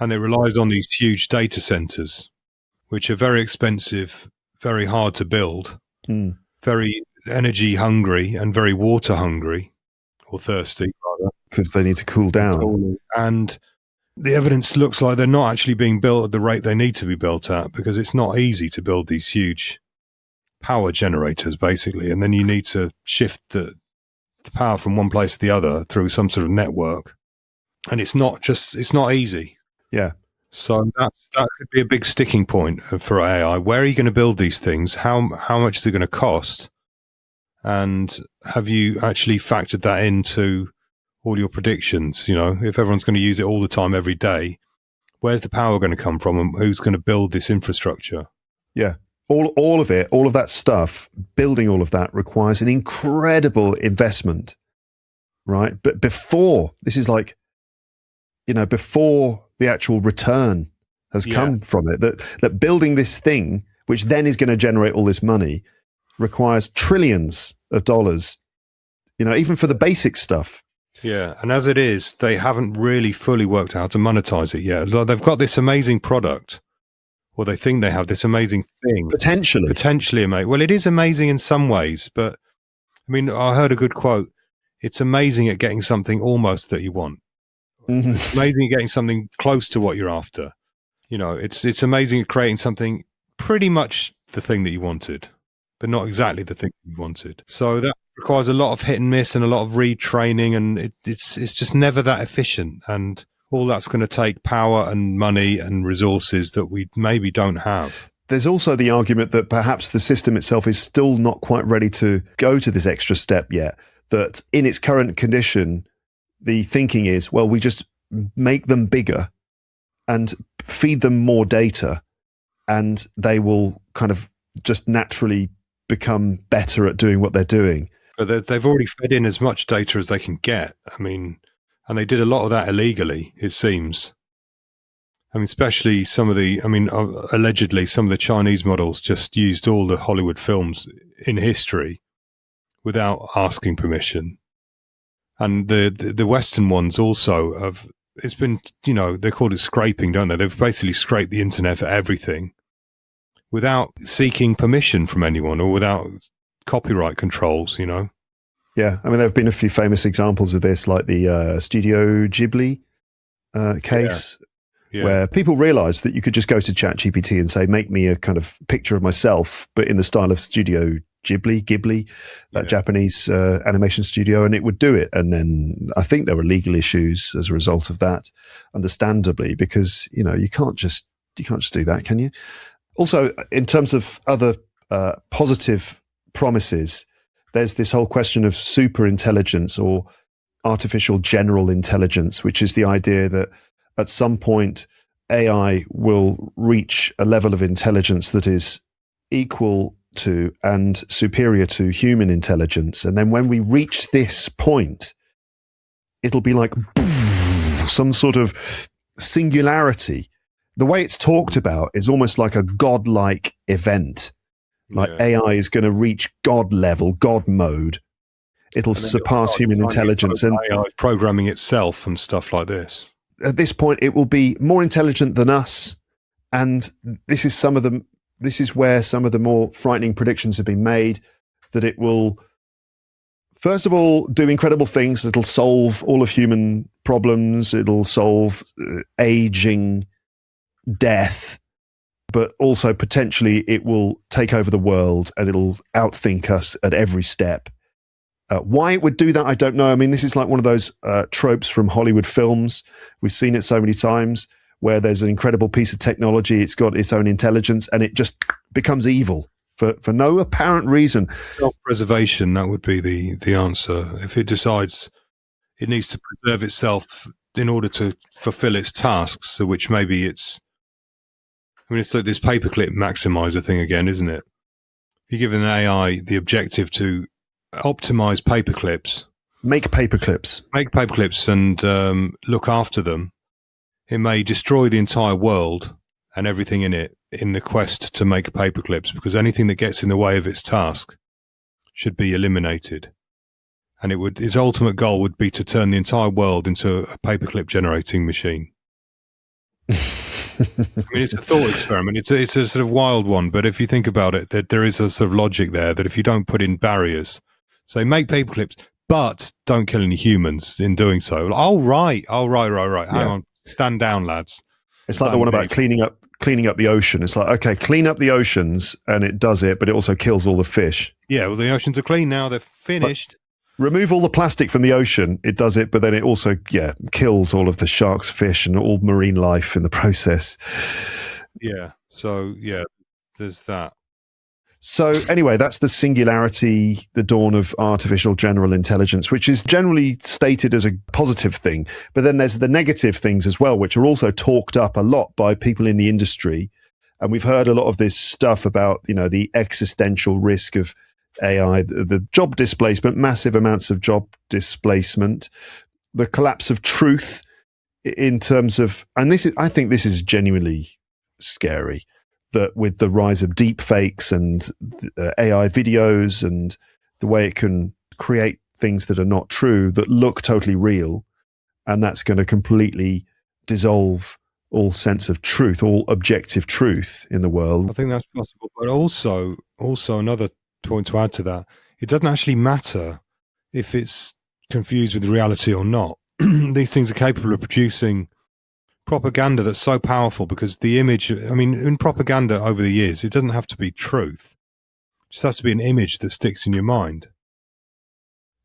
And it relies on these huge data centers, which are very expensive, very hard to build, very energy hungry and very water hungry, or thirsty, rather. Because they need to cool down. And the evidence looks like they're not actually being built at the rate they need to be built at, because it's not easy to build these huge power generators, basically. And then you need to shift the power from one place to the other through some sort of network. And it's not easy. Yeah. So that could be a big sticking point for AI. Where are you going to build these things? How much is it going to cost? And have you actually factored that into all your predictions? If everyone's going to use it all the time, every day, where's the power going to come from, and who's going to build this infrastructure? Yeah. All of it, all of that stuff, building all of that requires an incredible investment, right? But before the actual return has come from it, that building this thing, which then is going to generate all this money, requires trillions of dollars, even for the basic stuff. Yeah. And as it is, they haven't really fully worked out how to monetize it yet. They've got this amazing product, or they think they have this amazing thing. Potentially amazing. Well, it is amazing in some ways, but I mean, I heard a good quote. It's amazing at getting something almost that you want. Mm-hmm. It's amazing at getting something close to what you're after. It's amazing at creating something pretty much the thing that you wanted, but not exactly the thing you wanted. So that requires a lot of hit and miss and a lot of retraining, and it's just never that efficient. And all that's going to take power and money and resources that we maybe don't have. There's also the argument that perhaps the system itself is still not quite ready to go to this extra step yet, that in its current condition, the thinking is, well, we just make them bigger and feed them more data, and they will kind of just naturally become better at doing what they're doing. But they've already fed in as much data as they can get. I mean, and they did a lot of that illegally, it seems. I mean, especially allegedly some of the Chinese models just used all the Hollywood films in history without asking permission. And the Western ones also have, it's been, they call it scraping, don't they? They've basically scraped the internet for everything without seeking permission from anyone or without copyright controls, Yeah, I mean, there have been a few famous examples of this, like the Studio Ghibli case. Yeah. Where people realized that you could just go to ChatGPT and say, make me a kind of picture of myself, but in the style of Studio Ghibli, that Japanese animation studio, and it would do it. And then I think there were legal issues as a result of that, understandably, because, you can't just do that, can you? Also, in terms of other positive promises, there's this whole question of super intelligence or artificial general intelligence, which is the idea that at some point, AI will reach a level of intelligence that is equal to and superior to human intelligence. And then when we reach this point, it'll be like some sort of singularity. The way it's talked about is almost like a godlike event. Like AI is going to reach God level, God mode. It'll surpass human intelligence. And AI programming itself and stuff like this. At this point, it will be more intelligent than us, and this is where some of the more frightening predictions have been made, that it will, first of all, do incredible things. It'll solve all of human problems. It'll solve aging, death, but also potentially it will take over the world and it'll outthink us at every step. Why it would do that, I don't know. I mean, this is like one of those tropes from Hollywood films. We've seen it so many times where there's an incredible piece of technology, it's got its own intelligence, and it just becomes evil for no apparent reason. Self-preservation, that would be the answer. If it decides it needs to preserve itself in order to fulfill its tasks, so which maybe it's like this paperclip maximizer thing again, isn't it? If you give an AI the objective to optimize paperclips, make paperclips and look after them, it may destroy the entire world and everything in it in the quest to make paperclips, because anything that gets in the way of its task should be eliminated. And its ultimate goal would be to turn the entire world into a paperclip generating machine. I mean, it's a thought experiment. It's a sort of wild one, but if you think about it, that there is a sort of logic there that if you don't put in barriers, say make paperclips, but don't kill any humans in doing so. Oh right. Hang on, stand down, lads. It's like the one about cleaning up the ocean. It's like, okay, clean up the oceans, and it does it, but it also kills all the fish. Yeah, well, the oceans are clean now; they're finished. But remove all the plastic from the ocean, it does it, but then it also kills all of the sharks, fish, and all marine life in the process. Yeah. So there's that. So anyway, that's the singularity, the dawn of artificial general intelligence, which is generally stated as a positive thing. But then there's the negative things as well, which are also talked up a lot by people in the industry. And we've heard a lot of this stuff about, the existential risk of AI, the job displacement, massive amounts of job displacement, the collapse of truth in terms of, and I think this is genuinely scary, that with the rise of deep fakes and AI videos and the way it can create things that are not true, that look totally real, and that's going to completely dissolve all sense of truth, all objective truth in the world. I think that's possible. But also another point to add to that, it doesn't actually matter if it's confused with reality or not. These things are capable of producing propaganda that's so powerful because the image, I mean, in propaganda over the years, it doesn't have to be truth. It just has to be an image that sticks in your mind,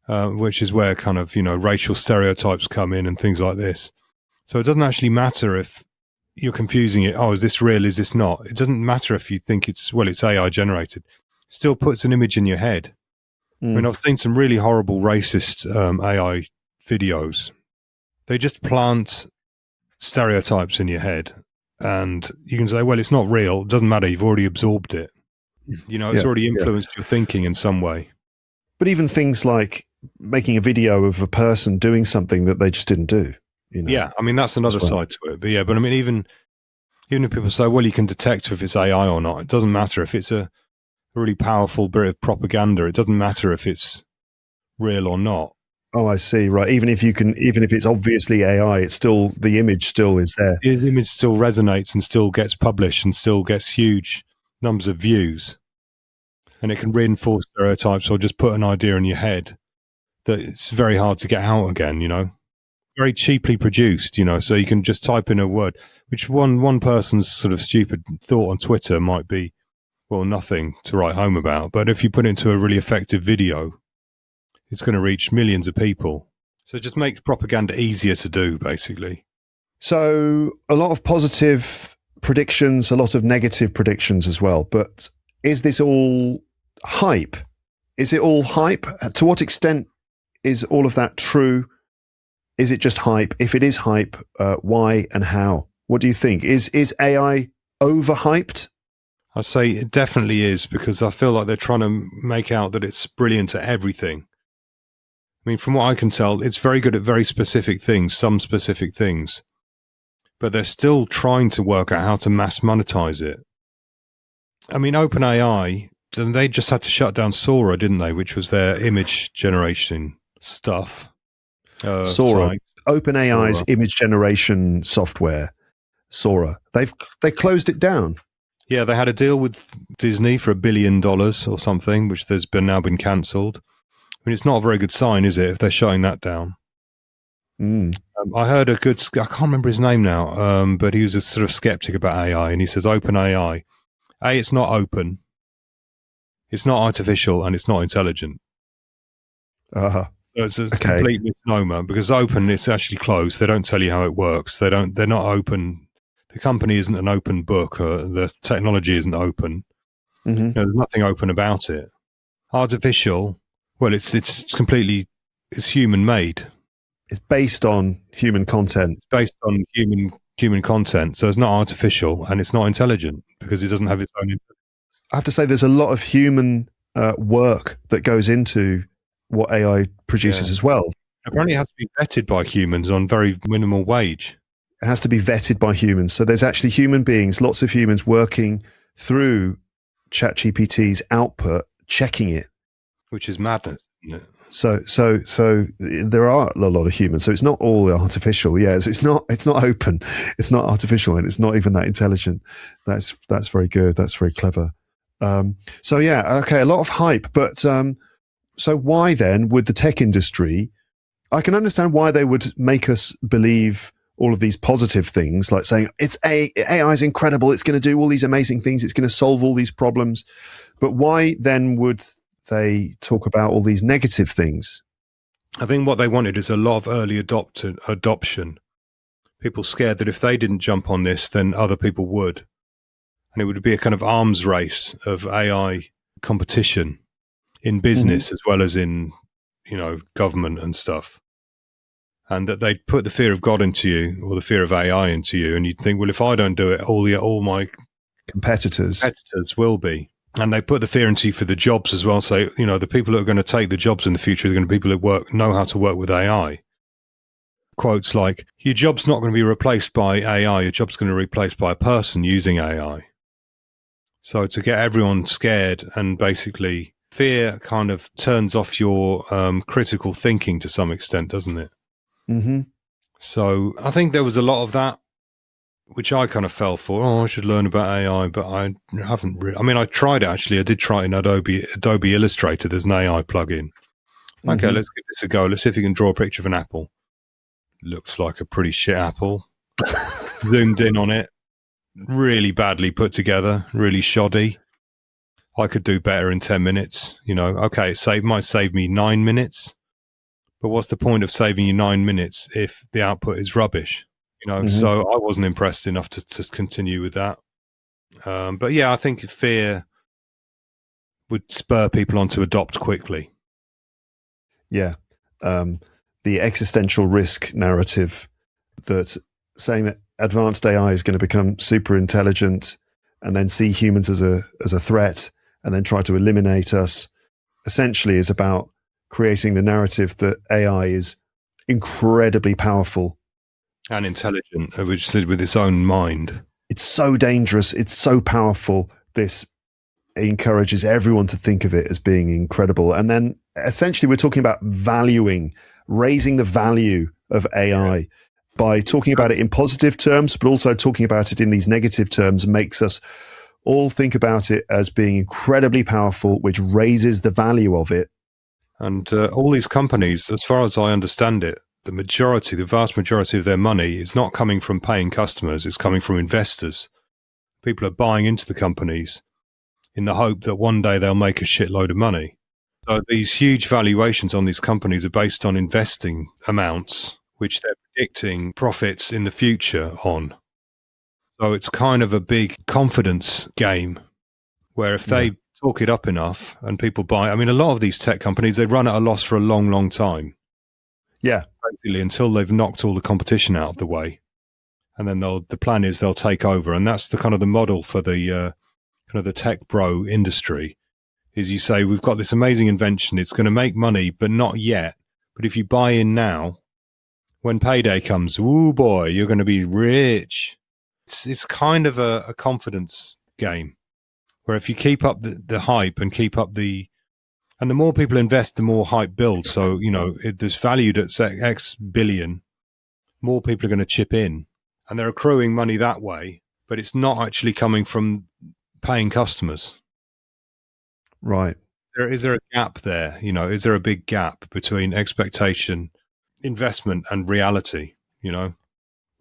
which is where kind of, racial stereotypes come in and things like this. So it doesn't actually matter if you're confusing it. Oh, is this real? Is this not? It doesn't matter if you think it's AI generated. It still puts an image in your head. I mean, I've seen some really horrible racist AI videos. They just plant stereotypes in your head, and you can say, well, it's not real. It doesn't matter. You've already absorbed it. It's already influenced your thinking in some way. But even things like making a video of a person doing something that they just didn't do. Yeah, I mean, that's another side to it. But I mean, even if people say, well, you can detect if it's AI or not, it doesn't matter. If it's a really powerful bit of propaganda, it doesn't matter if it's real or not. Oh, I see. Right. Even if it's obviously AI, it's still, the image still is there. The image still resonates and still gets published and still gets huge numbers of views. And it can reinforce stereotypes or just put an idea in your head that it's very hard to get out again, Very cheaply produced, so you can just type in a word, which one person's sort of stupid thought on Twitter might be, well, nothing to write home about. But if you put it into a really effective video, it's going to reach millions of people. So it just makes propaganda easier to do, basically. So a lot of positive predictions, a lot of negative predictions as well. But is this all hype? Is it all hype? To what extent is all of that true? Is it just hype? If it is hype, why and how? What do you think? Is AI overhyped? I'd say it definitely is, because I feel like they're trying to make out that it's brilliant at everything. I mean, from what I can tell, it's very good at very specific things, some specific things. But they're still trying to work out how to mass monetize it. I mean, OpenAI, they just had to shut down Sora, didn't they? Which was their image generation stuff. Sora. OpenAI's image generation software, Sora. They closed it down. Yeah, they had a deal with Disney for $1 billion or something, which there's now been cancelled. I mean, it's not a very good sign, is it, if they're shutting that down? I heard I can't remember his name now, but he was a sort of skeptic about AI, and he says OpenAI, it's not open, it's not artificial, and it's not intelligent. So it's a complete misnomer, because open, it's actually closed. They don't tell you how it works. They're not open. The company isn't an open book. The technology isn't open. There's nothing open about it. Artificial, well, it's human made. It's based on human content. It's based on human content. So it's not artificial, and it's not intelligent because it doesn't have its own intelligence. I have to say, there's a lot of human work that goes into what AI produces as well. Apparently it has to be vetted by humans on very minimal wage. It has to be vetted by humans. So there's actually human beings, lots of humans working through ChatGPT's output, checking it. Which is madness, isn't it? So there are a lot of humans. So it's not all artificial. Yes, it's not open. It's not artificial, and it's not even that intelligent. That's very good. That's very clever. A lot of hype, but so why then would the tech industry? I can understand why they would make us believe all of these positive things, like saying AI is incredible, it's going to do all these amazing things, it's going to solve all these problems. But why then would they talk about all these negative things? I think what they wanted is a lot of early adoption. People scared that if they didn't jump on this, then other people would. And it would be a kind of arms race of AI competition in business as well as in, government and stuff. And that they'd put the fear of God into you, or the fear of AI into you, and you'd think, well, if I don't do it, all my competitors will be. And they put the fear into you for the jobs as well. So, the people that are going to take the jobs in the future are going to be people that know how to work with AI. Quotes like, your job's not going to be replaced by AI, your job's going to be replaced by a person using AI. So to get everyone scared, and basically fear kind of turns off your critical thinking to some extent, doesn't it? Mm-hmm. So I think there was a lot of that which I kind of fell for. Oh, I should learn about AI, but I haven't really. I mean, I tried it actually. I did try it in Adobe Illustrator. There's an AI plugin. Okay, let's give this a go. Let's see if you can draw a picture of an apple. Looks like a pretty shit apple. Zoomed in on it. Really badly put together. Really shoddy. I could do better in 10 minutes. Okay, it might save me 9 minutes. But what's the point of saving you 9 minutes if the output is rubbish? So I wasn't impressed enough to continue with that. But yeah, I think fear would spur people on to adopt quickly. Yeah. The existential risk narrative that saying that advanced AI is going to become super intelligent and then see humans as a threat and then try to eliminate us essentially is about creating the narrative that AI is incredibly powerful and intelligent, which with its own mind. It's so dangerous. It's so powerful. This encourages everyone to think of it as being incredible. And then essentially we're talking about raising the value of AI by talking about it in positive terms, but also talking about it in these negative terms makes us all think about it as being incredibly powerful, which raises the value of it. And all these companies, as far as I understand it, the vast majority of their money is not coming from paying customers, it's coming from investors. People are buying into the companies in the hope that one day they'll make a shitload of money. So these huge valuations on these companies are based on investing amounts, which they're predicting profits in the future on. So it's kind of a big confidence game where if they talk it up enough and people buy, I mean, a lot of these tech companies, they run at a loss for a long, long time. Yeah. Basically, until they've knocked all the competition out of the way. And then the plan is they'll take over. And that's the kind of the model for the kind of the tech bro industry is you say, we've got this amazing invention. It's going to make money, but not yet. But if you buy in now, when payday comes, ooh boy, you're going to be rich. It's kind of a confidence game where if you keep up the hype and keep up and the more people invest, the more hype builds. So, there's valued at X billion, more people are going to chip in and they're accruing money that way, but it's not actually coming from paying customers. Right. Is there a gap there? Is there a big gap between expectation, investment and reality,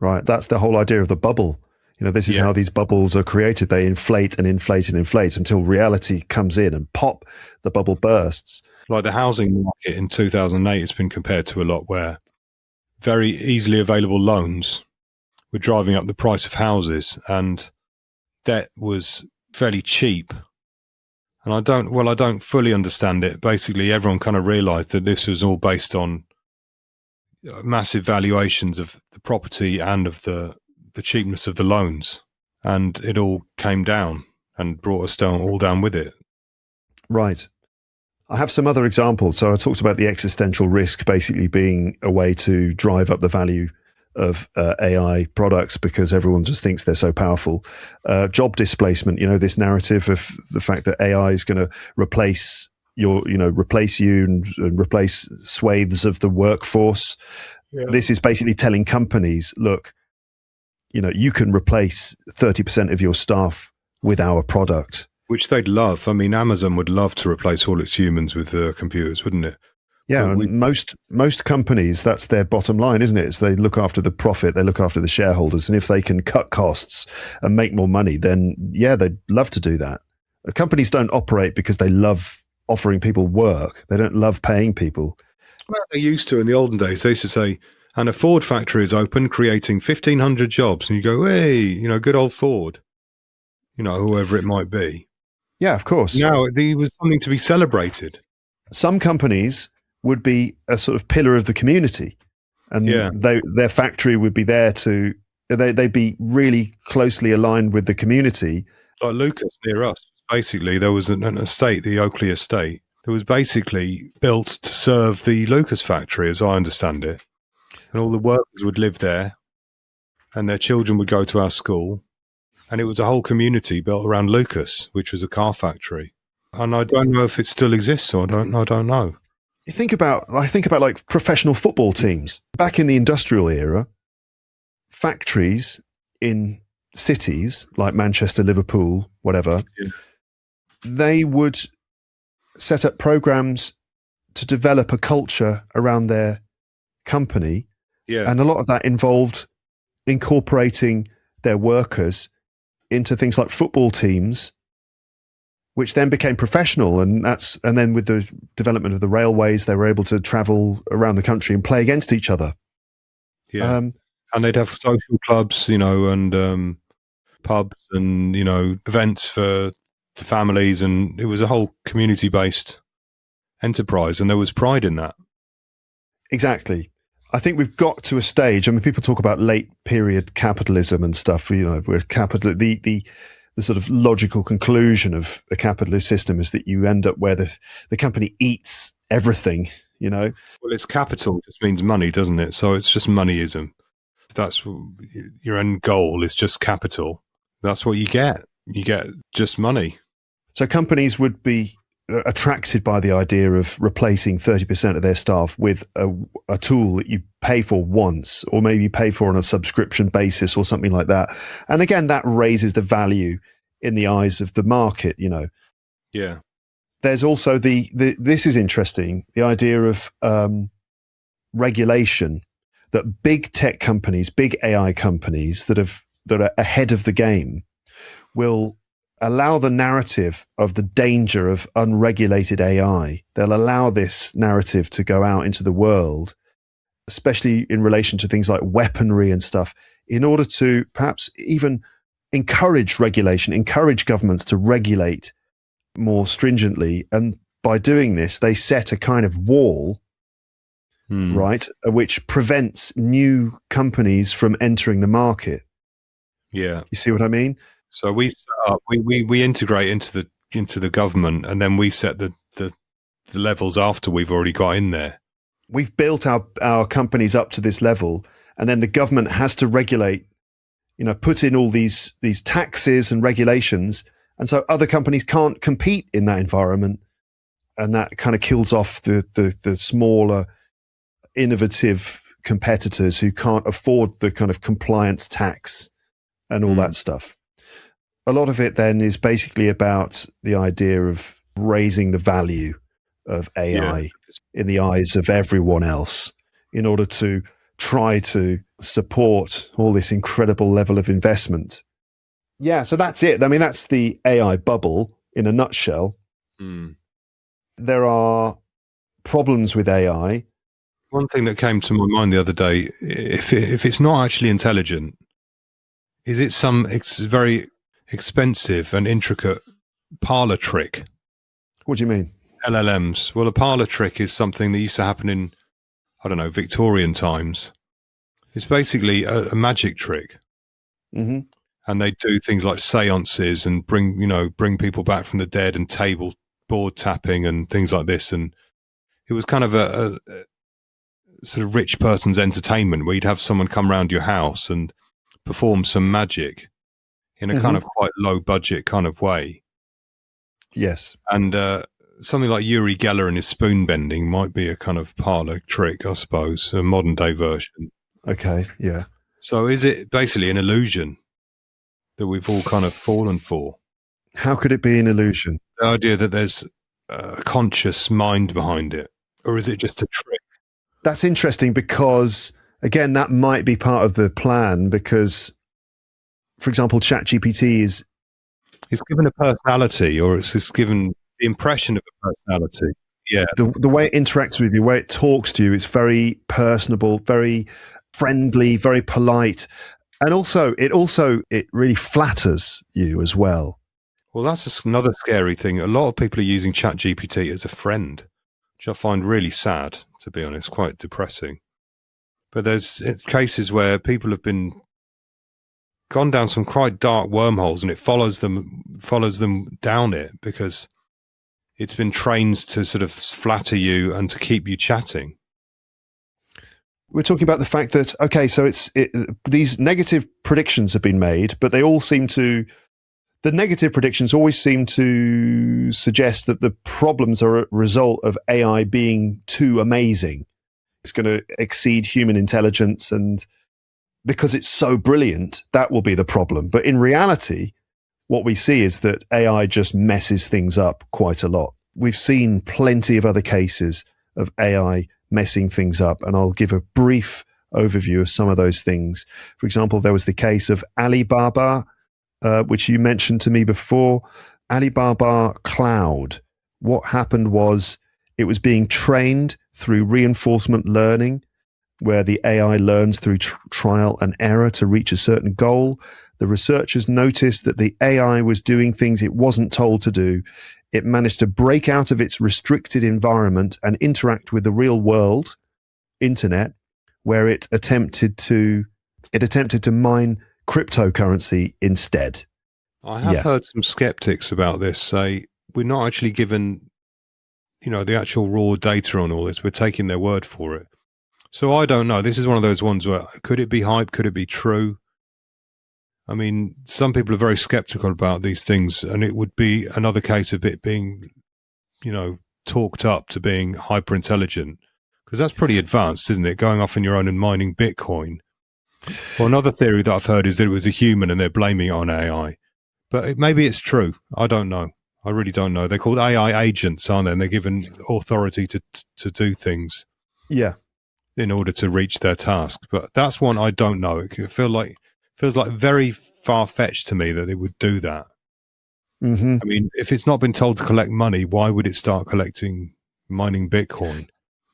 Right. That's the whole idea of the bubble. This is how these bubbles are created. They inflate and inflate and inflate until reality comes in and pop, the bubble bursts. Like the housing market in 2008 has been compared to a lot where very easily available loans were driving up the price of houses and debt was fairly cheap. And I don't fully understand it. Basically, everyone kind of realized that this was all based on massive valuations of the property and of the cheapness of the loans, and it all came down and brought us all down with it. Right. I have some other examples. So I talked about the existential risk basically being a way to drive up the value of AI products because everyone just thinks they're so powerful. Job displacement, this narrative of the fact that AI is going to replace you and replace swathes of the workforce. Yeah. This is basically telling companies, look, you can replace 30% of your staff with our product. Which they'd love. I mean, Amazon would love to replace all its humans with computers, wouldn't it? Yeah, and most companies, that's their bottom line, isn't it? It's they look after the profit, they look after the shareholders, and if they can cut costs and make more money, then yeah, they'd love to do that. Companies don't operate because they love offering people work. They don't love paying people. Well, they used to in the olden days. They used to say, and a Ford factory is open, creating 1,500 jobs. And you go, hey, good old Ford, whoever it might be. Yeah, of course. Now, there was something to be celebrated. Some companies would be a sort of pillar of the community. And their factory would be there they'd be really closely aligned with the community. Like Lucas near us, basically, there was an estate, the Oakley estate, that was basically built to serve the Lucas factory, as I understand it. And all the workers would live there and their children would go to our school. And it was a whole community built around Lucas, which was a car factory. And I don't know if it still exists or I don't know. I think about like professional football teams. Back in the industrial era, factories in cities like Manchester, Liverpool, whatever, they would set up programs to develop a culture around their company. Yeah. And a lot of that involved incorporating their workers into things like football teams, which then became professional. And then with the development of the railways, they were able to travel around the country and play against each other. Yeah. And they'd have social clubs, and pubs and, events for families. And it was a whole community-based enterprise. And there was pride in that. Exactly. I think we've got to a stage. I mean, people talk about late period capitalism and stuff, where the sort of logical conclusion of a capitalist system is that you end up where the company eats everything, Well, it's capital just means money, doesn't it? So it's just moneyism. If that's your end goal, is just capital. That's what you get. You get just money. So companies would be attracted by the idea of replacing 30% of their staff with a tool that you pay for once, or maybe pay for on a subscription basis or something like that. And again, that raises the value in the eyes of the market, Yeah. There's also this is interesting, the idea of regulation, that big tech companies, big AI companies that are ahead of the game will allow the narrative of the danger of unregulated AI. They'll allow this narrative to go out into the world, especially in relation to things like weaponry and stuff, in order to perhaps even encourage regulation, encourage governments to regulate more stringently. And by doing this, they set a kind of wall, right, which prevents new companies from entering the market. Yeah. You see what I mean? So we set up, we integrate into the government, and then we set the levels after we've already got in there. We've built our companies up to this level, and then the government has to regulate, put in all these taxes and regulations, and so other companies can't compete in that environment, and that kind of kills off the smaller, innovative competitors who can't afford the kind of compliance tax and all that stuff. A lot of it then is basically about the idea of raising the value of AI in the eyes of everyone else in order to try to support all this incredible level of investment. Yeah, so that's it. I mean, that's the AI bubble in a nutshell. There are problems with AI. One thing that came to my mind the other day, if it's not actually intelligent, is it some very expensive and intricate parlor trick? What do you mean? LLMs. Well, a parlor trick is something that used to happen in, I don't know, Victorian times. It's basically a magic trick. Mm-hmm. And they do things like seances and bring people back from the dead, and board tapping and things like this. And it was kind of a sort of rich person's entertainment, where you'd have someone come around your house and perform some magic in a kind of quite low budget kind of way. Yes. And something like Uri Geller and his spoon bending might be a kind of parlor trick, I suppose, a modern day version. Okay, yeah. So is it basically an illusion that we've all kind of fallen for? How could it be an illusion? The idea that there's a conscious mind behind it, or is it just a trick? That's interesting because, again, that might be part of the plan because, for example, ChatGPT it's given a personality, or it's just given the impression of a personality. Yeah. The way it interacts with you, the way it talks to you, it's very personable, very friendly, very polite. And also it really flatters you as well. Well, that's another scary thing. A lot of people are using ChatGPT as a friend, which I find really sad, to be honest, quite depressing. But it's cases where people have gone down some quite dark wormholes, and it follows them down it because it's been trained to sort of flatter you and to keep you chatting. We're talking about the fact that, okay, so these negative predictions have been made, but the negative predictions always seem to suggest that the problems are a result of AI being too amazing. It's going to exceed human intelligence, and because it's so brilliant, that will be the problem. But in reality, what we see is that AI just messes things up quite a lot. We've seen plenty of other cases of AI messing things up, and I'll give a brief overview of some of those things. For example, there was the case of Alibaba, which you mentioned to me before. Alibaba Cloud. What happened was it was being trained through reinforcement learning, where the AI learns through trial and error to reach a certain goal. The researchers noticed that the AI was doing things it wasn't told to do. It managed to break out of its restricted environment and interact with the real world, internet, where it attempted to mine cryptocurrency instead. I have heard some skeptics about this say we're not actually given, the actual raw data on all this. We're taking their word for it. So I don't know. This is one of those ones where could it be hype? Could it be true? I mean, some people are very skeptical about these things, and it would be another case of it being, talked up to being hyper intelligent, because that's pretty advanced, isn't it? Going off on your own and mining Bitcoin. Well, another theory that I've heard is that it was a human and they're blaming it on AI. But maybe it's true. I don't know. I really don't know. They're called AI agents, aren't they? And they're given authority to do things. Yeah. In order to reach their task. But that's one I don't know. It feels like very far-fetched to me that it would do that. Mm-hmm. I mean, if it's not been told to collect money, why would it start mining Bitcoin?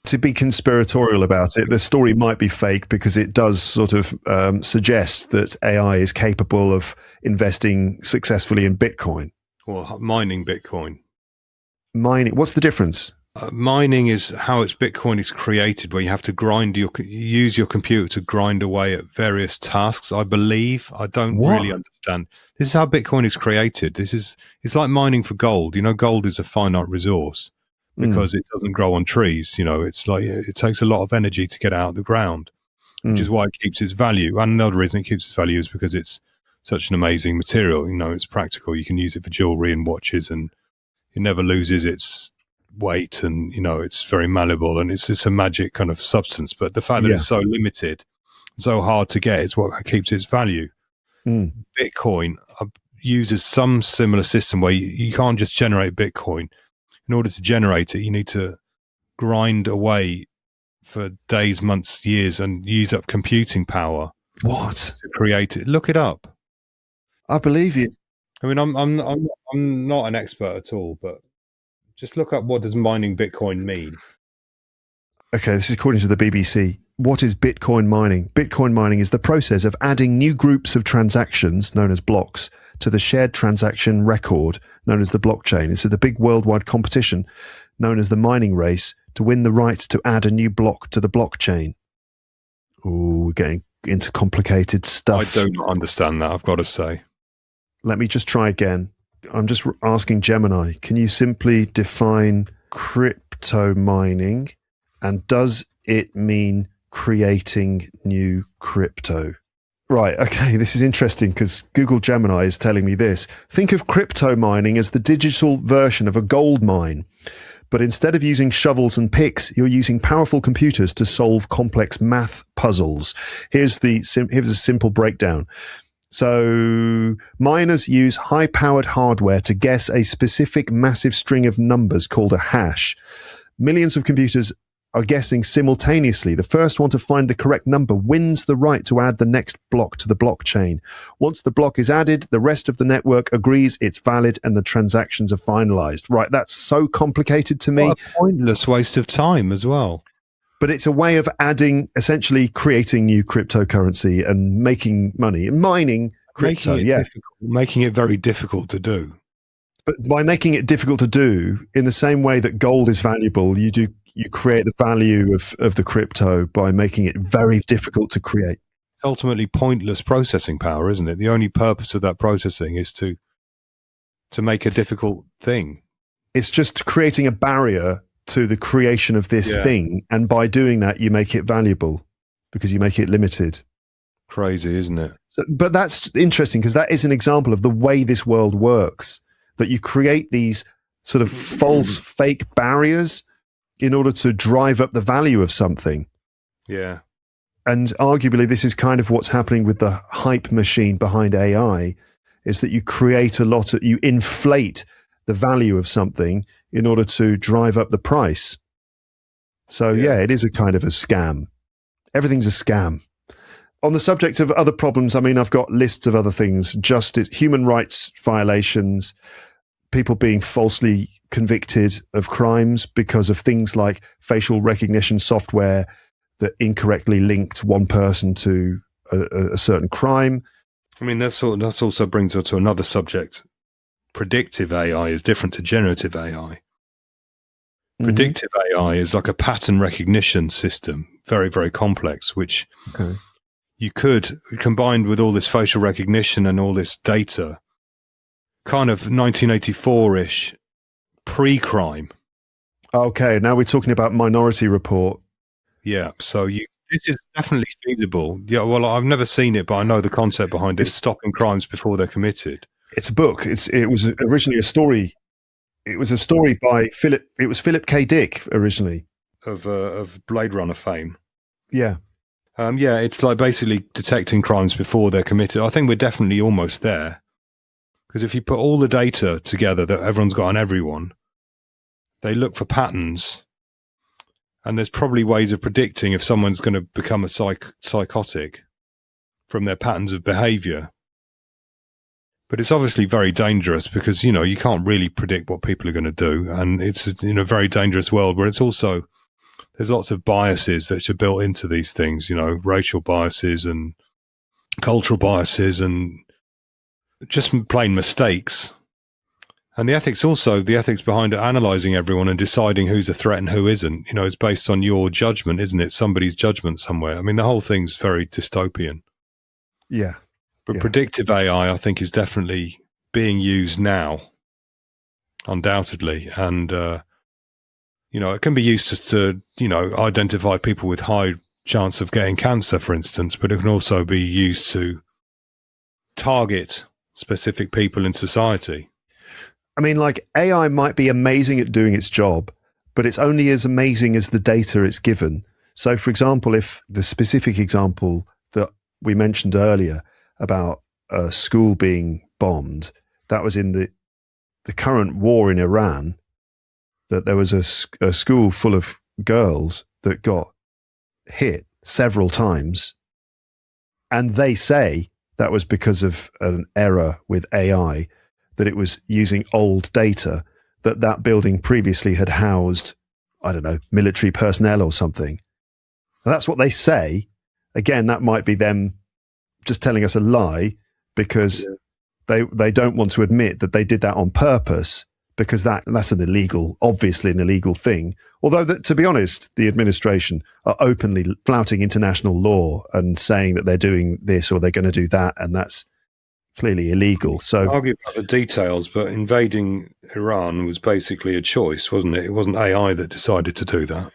To be conspiratorial about it, the story might be fake because it does sort of suggest that AI is capable of investing successfully in Bitcoin. Or mining Bitcoin. Mining. What's the difference? Mining is how Bitcoin is created, where you have to use your computer to grind away at various tasks. I believe. I don't really understand. This is how Bitcoin is created. It's like mining for gold. Gold is a finite resource because it doesn't grow on trees. It's like it takes a lot of energy to get out of the ground, which is why it keeps its value. And another reason it keeps its value is because it's such an amazing material. It's practical. You can use it for jewelry and watches, and it never loses its weight, and it's very malleable, and it's a magic kind of substance. But the fact that it's so limited, so hard to get, is what keeps its value. Bitcoin uses some similar system where you can't just generate Bitcoin. In order to generate it, you need to grind away for days, months, years, and use up computing power. What? To create it? Look it up. I believe you. I mean, I'm not an expert at all, but just look up, what does mining Bitcoin mean? Okay, this is according to the BBC. What is Bitcoin mining? Bitcoin mining is the process of adding new groups of transactions, known as blocks, to the shared transaction record, known as the blockchain. It's the big worldwide competition, known as the mining race, to win the right to add a new block to the blockchain. Oh, we're getting into complicated stuff. I don't understand that, I've got to say. Let me just try again. I'm just asking Gemini, can you simply define crypto mining, and does it mean creating new crypto? Right, okay, this is interesting because Google Gemini is telling me this. Think of crypto mining as the digital version of a gold mine, but instead of using shovels and picks, you're using powerful computers to solve complex math puzzles. Here's a simple breakdown. So miners use high-powered hardware to guess a specific massive string of numbers called a hash. Millions of computers are guessing simultaneously. The first one to find the correct number wins the right to add the next block to the blockchain. Once the block is added, the rest of the network agrees it's valid and the transactions are finalized. Right, that's so complicated to me. What a pointless waste of time as well. But it's a way of essentially creating new cryptocurrency and making money, mining crypto. Making it very difficult to do. But by making it difficult to do, in the same way that gold is valuable, you create the value of the crypto by making it very difficult to create. It's ultimately pointless processing power, isn't it? The only purpose of that processing is to make a difficult thing. It's just creating a barrier to the creation of this thing, and by doing that you make it valuable because you make it limited. Crazy, isn't it? But that's interesting because that is an example of the way this world works, that you create these sort of false fake barriers in order to drive up the value of something. Yeah. And arguably, this is kind of what's happening with the hype machine behind AI, is that you create you inflate the value of something in order to drive up the price. So yeah, it is a kind of a scam. Everything's a scam. On the subject of other problems, I mean, I've got lists of other things: justice, human rights violations, people being falsely convicted of crimes because of things like facial recognition software that incorrectly linked one person to a certain crime. I mean, that's also brings us to another subject. Predictive AI is different to generative AI. Predictive AI is like a pattern recognition system, very, very complex, which you could, combined with all this facial recognition and all this data, kind of 1984-ish pre-crime. Okay, now we're talking about Minority Report. Yeah, so this is definitely feasible. Yeah, well, I've never seen it, but I know the concept behind it. It's stopping crimes before they're committed. It's a book. It was originally a story. It was a story by Philip. It was Philip K. Dick originally of Blade Runner fame. Yeah. Yeah, it's like basically detecting crimes before they're committed. I think we're definitely almost there, because if you put all the data together that everyone's got on everyone, they look for patterns, and there's probably ways of predicting if someone's going to become a psychotic from their patterns of behavior. But it's obviously very dangerous because, you know, you can't really predict what people are going to do. And it's in a very dangerous world where it's also, there's lots of biases that are built into these things, you know, racial biases and cultural biases and just plain mistakes. And the ethics behind analyzing everyone and deciding who's a threat and who isn't, you know, is based on your judgment, isn't it? Somebody's judgment somewhere. I mean, the whole thing's very dystopian. Yeah. But predictive AI, I think, is definitely being used now, undoubtedly. And, you know, it can be used just to, you know, identify people with high chance of getting cancer, for instance, but it can also be used to target specific people in society. I mean, like, AI might be amazing at doing its job, but it's only as amazing as the data it's given. So, for example, if the specific example that we mentioned earlier about a school being bombed, that was in the current war in Iran, that there was a school full of girls that got hit several times, and they say that was because of an error with AI, that it was using old data, that building previously had housed, I don't know, military personnel or something. And that's what they say. Again, that might be them just telling us a lie because they don't want to admit that they did that on purpose, because that's obviously an illegal thing. Although, to be honest, the administration are openly flouting international law and saying that they're doing this or they're going to do that, and that's clearly illegal. So argue about the details, but invading Iran was basically a choice, wasn't it? It wasn't AI that decided to do that.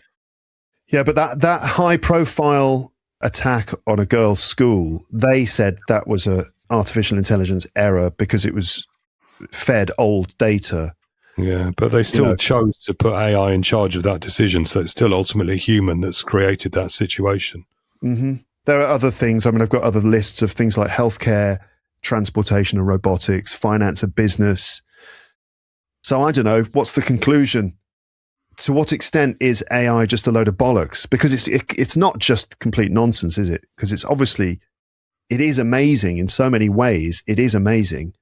Yeah, but that high-profile attack on a girls' school, they said that was a artificial intelligence error because it was fed old data. Yeah, but they still chose to put AI in charge of that decision, so it's still ultimately a human that's created that situation. Mm-hmm. There are other things. I mean, I've got other lists of things like healthcare, transportation and robotics, finance and business. So I don't know, what's the conclusion? To what extent is AI just a load of bollocks? Because it's not just complete nonsense, is it? Because it is amazing in so many ways. It is amazing,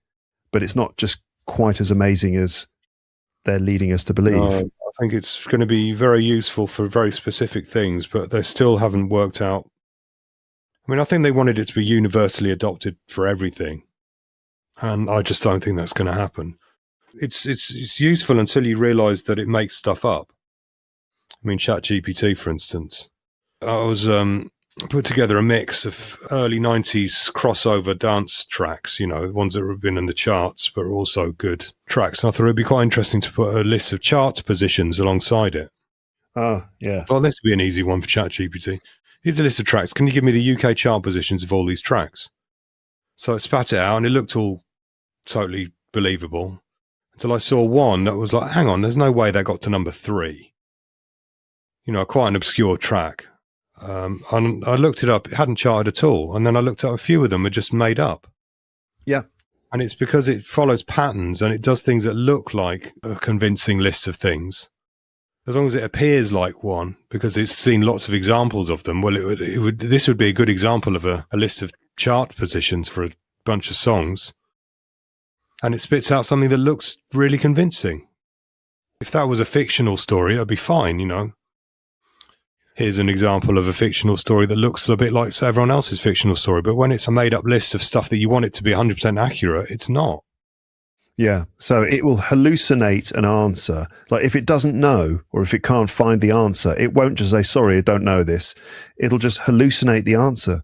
but it's not just quite as amazing as they're leading us to believe. No, I think it's going to be very useful for very specific things, but they still haven't worked out. I mean, I think they wanted it to be universally adopted for everything, and I just don't think that's going to happen. It's useful until you realize that it makes stuff up. I mean, ChatGPT, for instance. I was put together a mix of early 90s crossover dance tracks, you know, ones that have been in the charts, but are also good tracks. And I thought it'd be quite interesting to put a list of chart positions alongside it. Oh, yeah. Well, this would be an easy one for ChatGPT. Here's a list of tracks. Can you give me the UK chart positions of all these tracks? So I spat it out, and it looked all totally believable until I saw one that was like, hang on, there's no way that got to number 3. You know, quite an obscure track. And I looked it up. It hadn't charted at all. And then I looked up a few of them were just made up. Yeah. And it's because it follows patterns and it does things that look like a convincing list of things. As long as it appears like one, because it's seen lots of examples of them. Well, this would be a good example of a list of chart positions for a bunch of songs. And it spits out something that looks really convincing. If that was a fictional story, it'd be fine, you know. Here's an example of a fictional story that looks a bit like everyone else's fictional story. But when it's a made-up list of stuff that you want it to be 100% accurate, it's not. Yeah. So it will hallucinate an answer. Like if it doesn't know or if it can't find the answer, it won't just say, sorry, I don't know this. It'll just hallucinate the answer.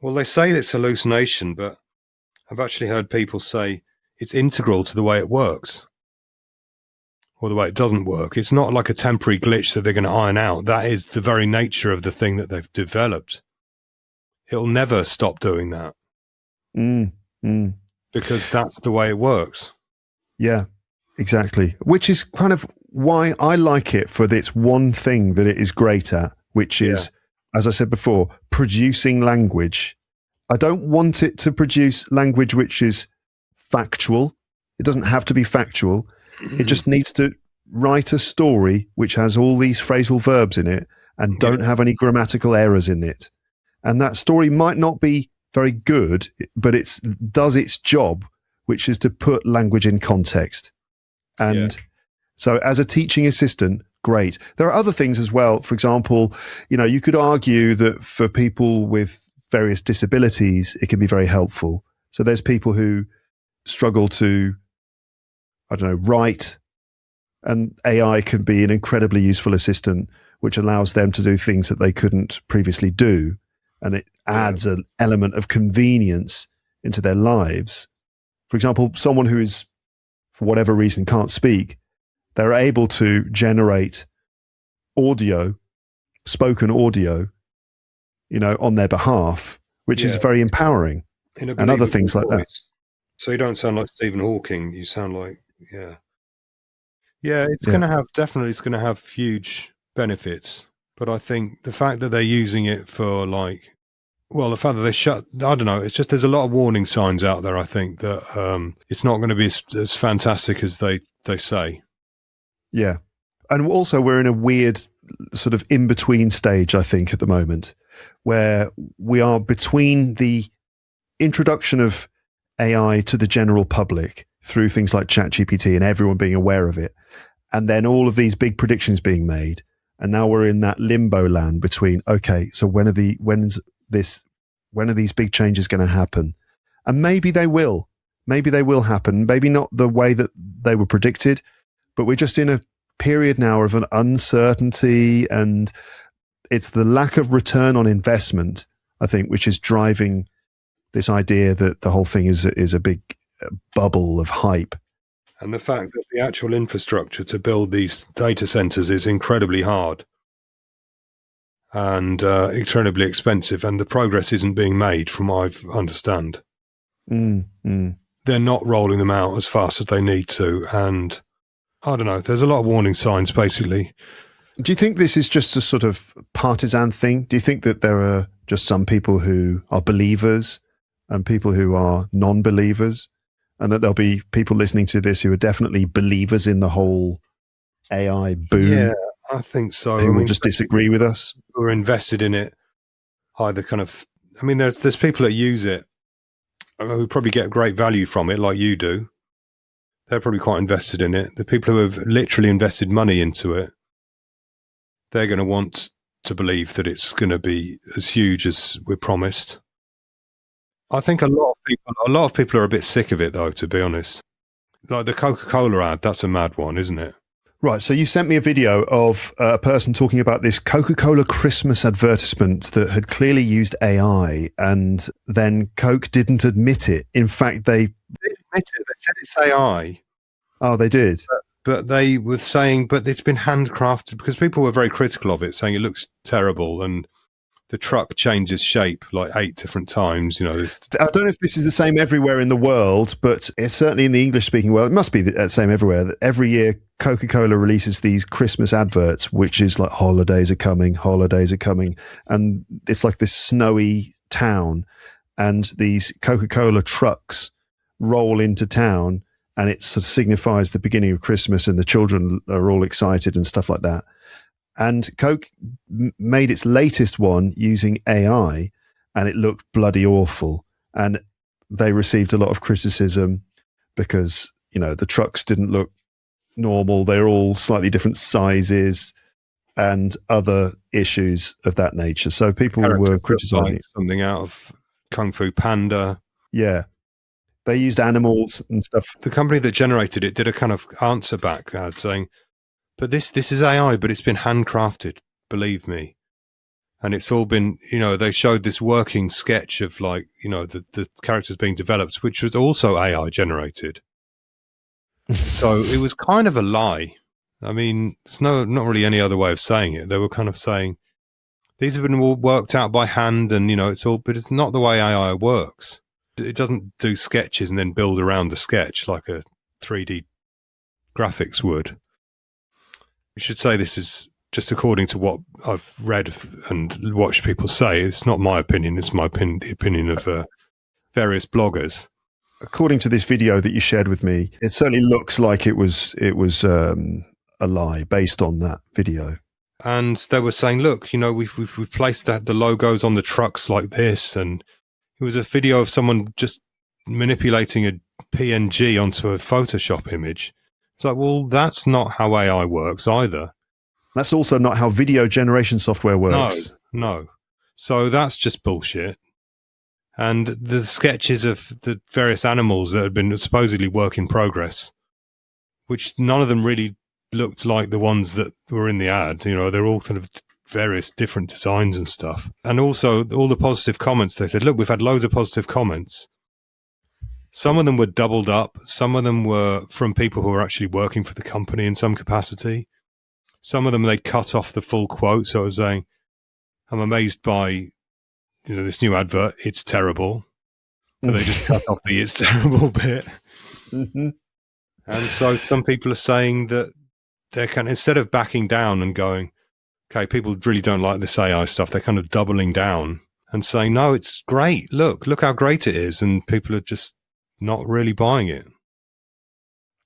Well, they say it's hallucination, but I've actually heard people say it's integral to the way it works. Or the way it doesn't work. It's not like a temporary glitch that they're going to iron out. That is the very nature of the thing that they've developed. It'll never stop doing that. Because that's the way it works. Yeah, exactly. Which is kind of why I like it for its one thing that it is great at, which is, as I said before, producing language. I don't want it to produce language which is factual. It doesn't have to be factual. It just needs to write a story which has all these phrasal verbs in it and don't have any grammatical errors in it. And that story might not be very good, but it does its job, which is to put language in context. And so as a teaching assistant, great. There are other things as well. For example, you know, you could argue that for people with various disabilities, it can be very helpful. So there's people who struggle to, I don't know, write, and AI can be an incredibly useful assistant, which allows them to do things that they couldn't previously do. And it adds an element of convenience into their lives. For example, someone who is, for whatever reason, can't speak, they're able to generate audio, spoken audio, you know, on their behalf, which is very empowering, and other things like that. So you don't sound like Stephen Hawking. You sound like, it's going to have huge benefits. But I think the fact that they're using it for the fact that I don't know, it's just there's a lot of warning signs out there, I think, that it's not going to be as fantastic as they say. Yeah. And also we're in a weird sort of in-between stage, I think, at the moment, where we are between the introduction of AI to the general public through things like ChatGPT and everyone being aware of it, and then all of these big predictions being made. And now we're in that limbo land between, okay, so when are these big changes going to happen? And maybe they will happen. Maybe not the way that they were predicted, but we're just in a period now of an uncertainty, and it's the lack of return on investment, I think, which is driving this idea that the whole thing is a big bubble of hype. And the fact that the actual infrastructure to build these data centers is incredibly hard and incredibly expensive, and the progress isn't being made from what I understand. They're not rolling them out as fast as they need to, and I don't know, there's a lot of warning signs, basically. Do you think this is just a sort of partisan thing? Do you think that there are just some people who are believers and people who are non-believers, and that there'll be people listening to this who are definitely believers in the whole AI boom? Yeah, I think so. Who will just disagree with us? Who are invested in it, either kind of, I mean, there's people that use it who probably get great value from it, like you do. They're probably quite invested in it. The people who have literally invested money into it, they're going to want to believe that it's going to be as huge as we're promised. I think a lot of people are a bit sick of it, though, to be honest. Like the Coca-Cola ad, that's a mad one, isn't it? Right, so you sent me a video of a person talking about this Coca-Cola Christmas advertisement that had clearly used AI, and then Coke didn't admit it. In fact, they admit it. They said it's AI. Oh, they did? But they were saying, but it's been handcrafted, because people were very critical of it, saying it looks terrible, and the truck changes shape like 8 different times. You know, I don't know if this is the same everywhere in the world, but it's certainly in the English-speaking world. It must be the same everywhere. That every year Coca-Cola releases these Christmas adverts, which is like holidays are coming, and it's like this snowy town, and these Coca-Cola trucks roll into town, and it sort of signifies the beginning of Christmas, and the children are all excited and stuff like that. And Coke made its latest one using AI, and it looked bloody awful. And they received a lot of criticism because, you know, the trucks didn't look normal. They're all slightly different sizes and other issues of that nature. So people were criticizing something out of Kung Fu Panda. Yeah. They used animals and stuff. The company that generated it did a kind of answer back saying, but this is AI, but it's been handcrafted, believe me. And it's all been, you know, they showed this working sketch of like, you know, the characters being developed, which was also AI generated. So it was kind of a lie. I mean, there's not really any other way of saying it. They were kind of saying, these have been all worked out by hand and, you know, but it's not the way AI works. It doesn't do sketches and then build around the sketch like a 3D graphics would. We should say this is just according to what I've read and watched people say. It's not my opinion. It's my opinion, the opinion of various bloggers. According to this video that you shared with me, it certainly looks like it was a lie based on that video. And they were saying, look, you know, we've placed the logos on the trucks like this, and it was a video of someone just manipulating a PNG onto a Photoshop image. It's like, well, that's not how AI works either. That's also not how video generation software works. No. So that's just bullshit. And the sketches of the various animals that had been supposedly work in progress, which none of them really looked like the ones that were in the ad. You know, they're all kind of various different designs and stuff. And also all the positive comments, they said, look, we've had loads of positive comments. Some of them were doubled up. Some of them were from people who were actually working for the company in some capacity. Some of them, they cut off the full quote. So I was saying, I'm amazed by, you know, this new advert. It's terrible. So they just cut off the it's terrible bit. Mm-hmm. And so some people are saying that they're kind of, instead of backing down and going, okay, people really don't like this AI stuff, they're kind of doubling down and saying, no, it's great. Look how great it is. And people are just not really buying it.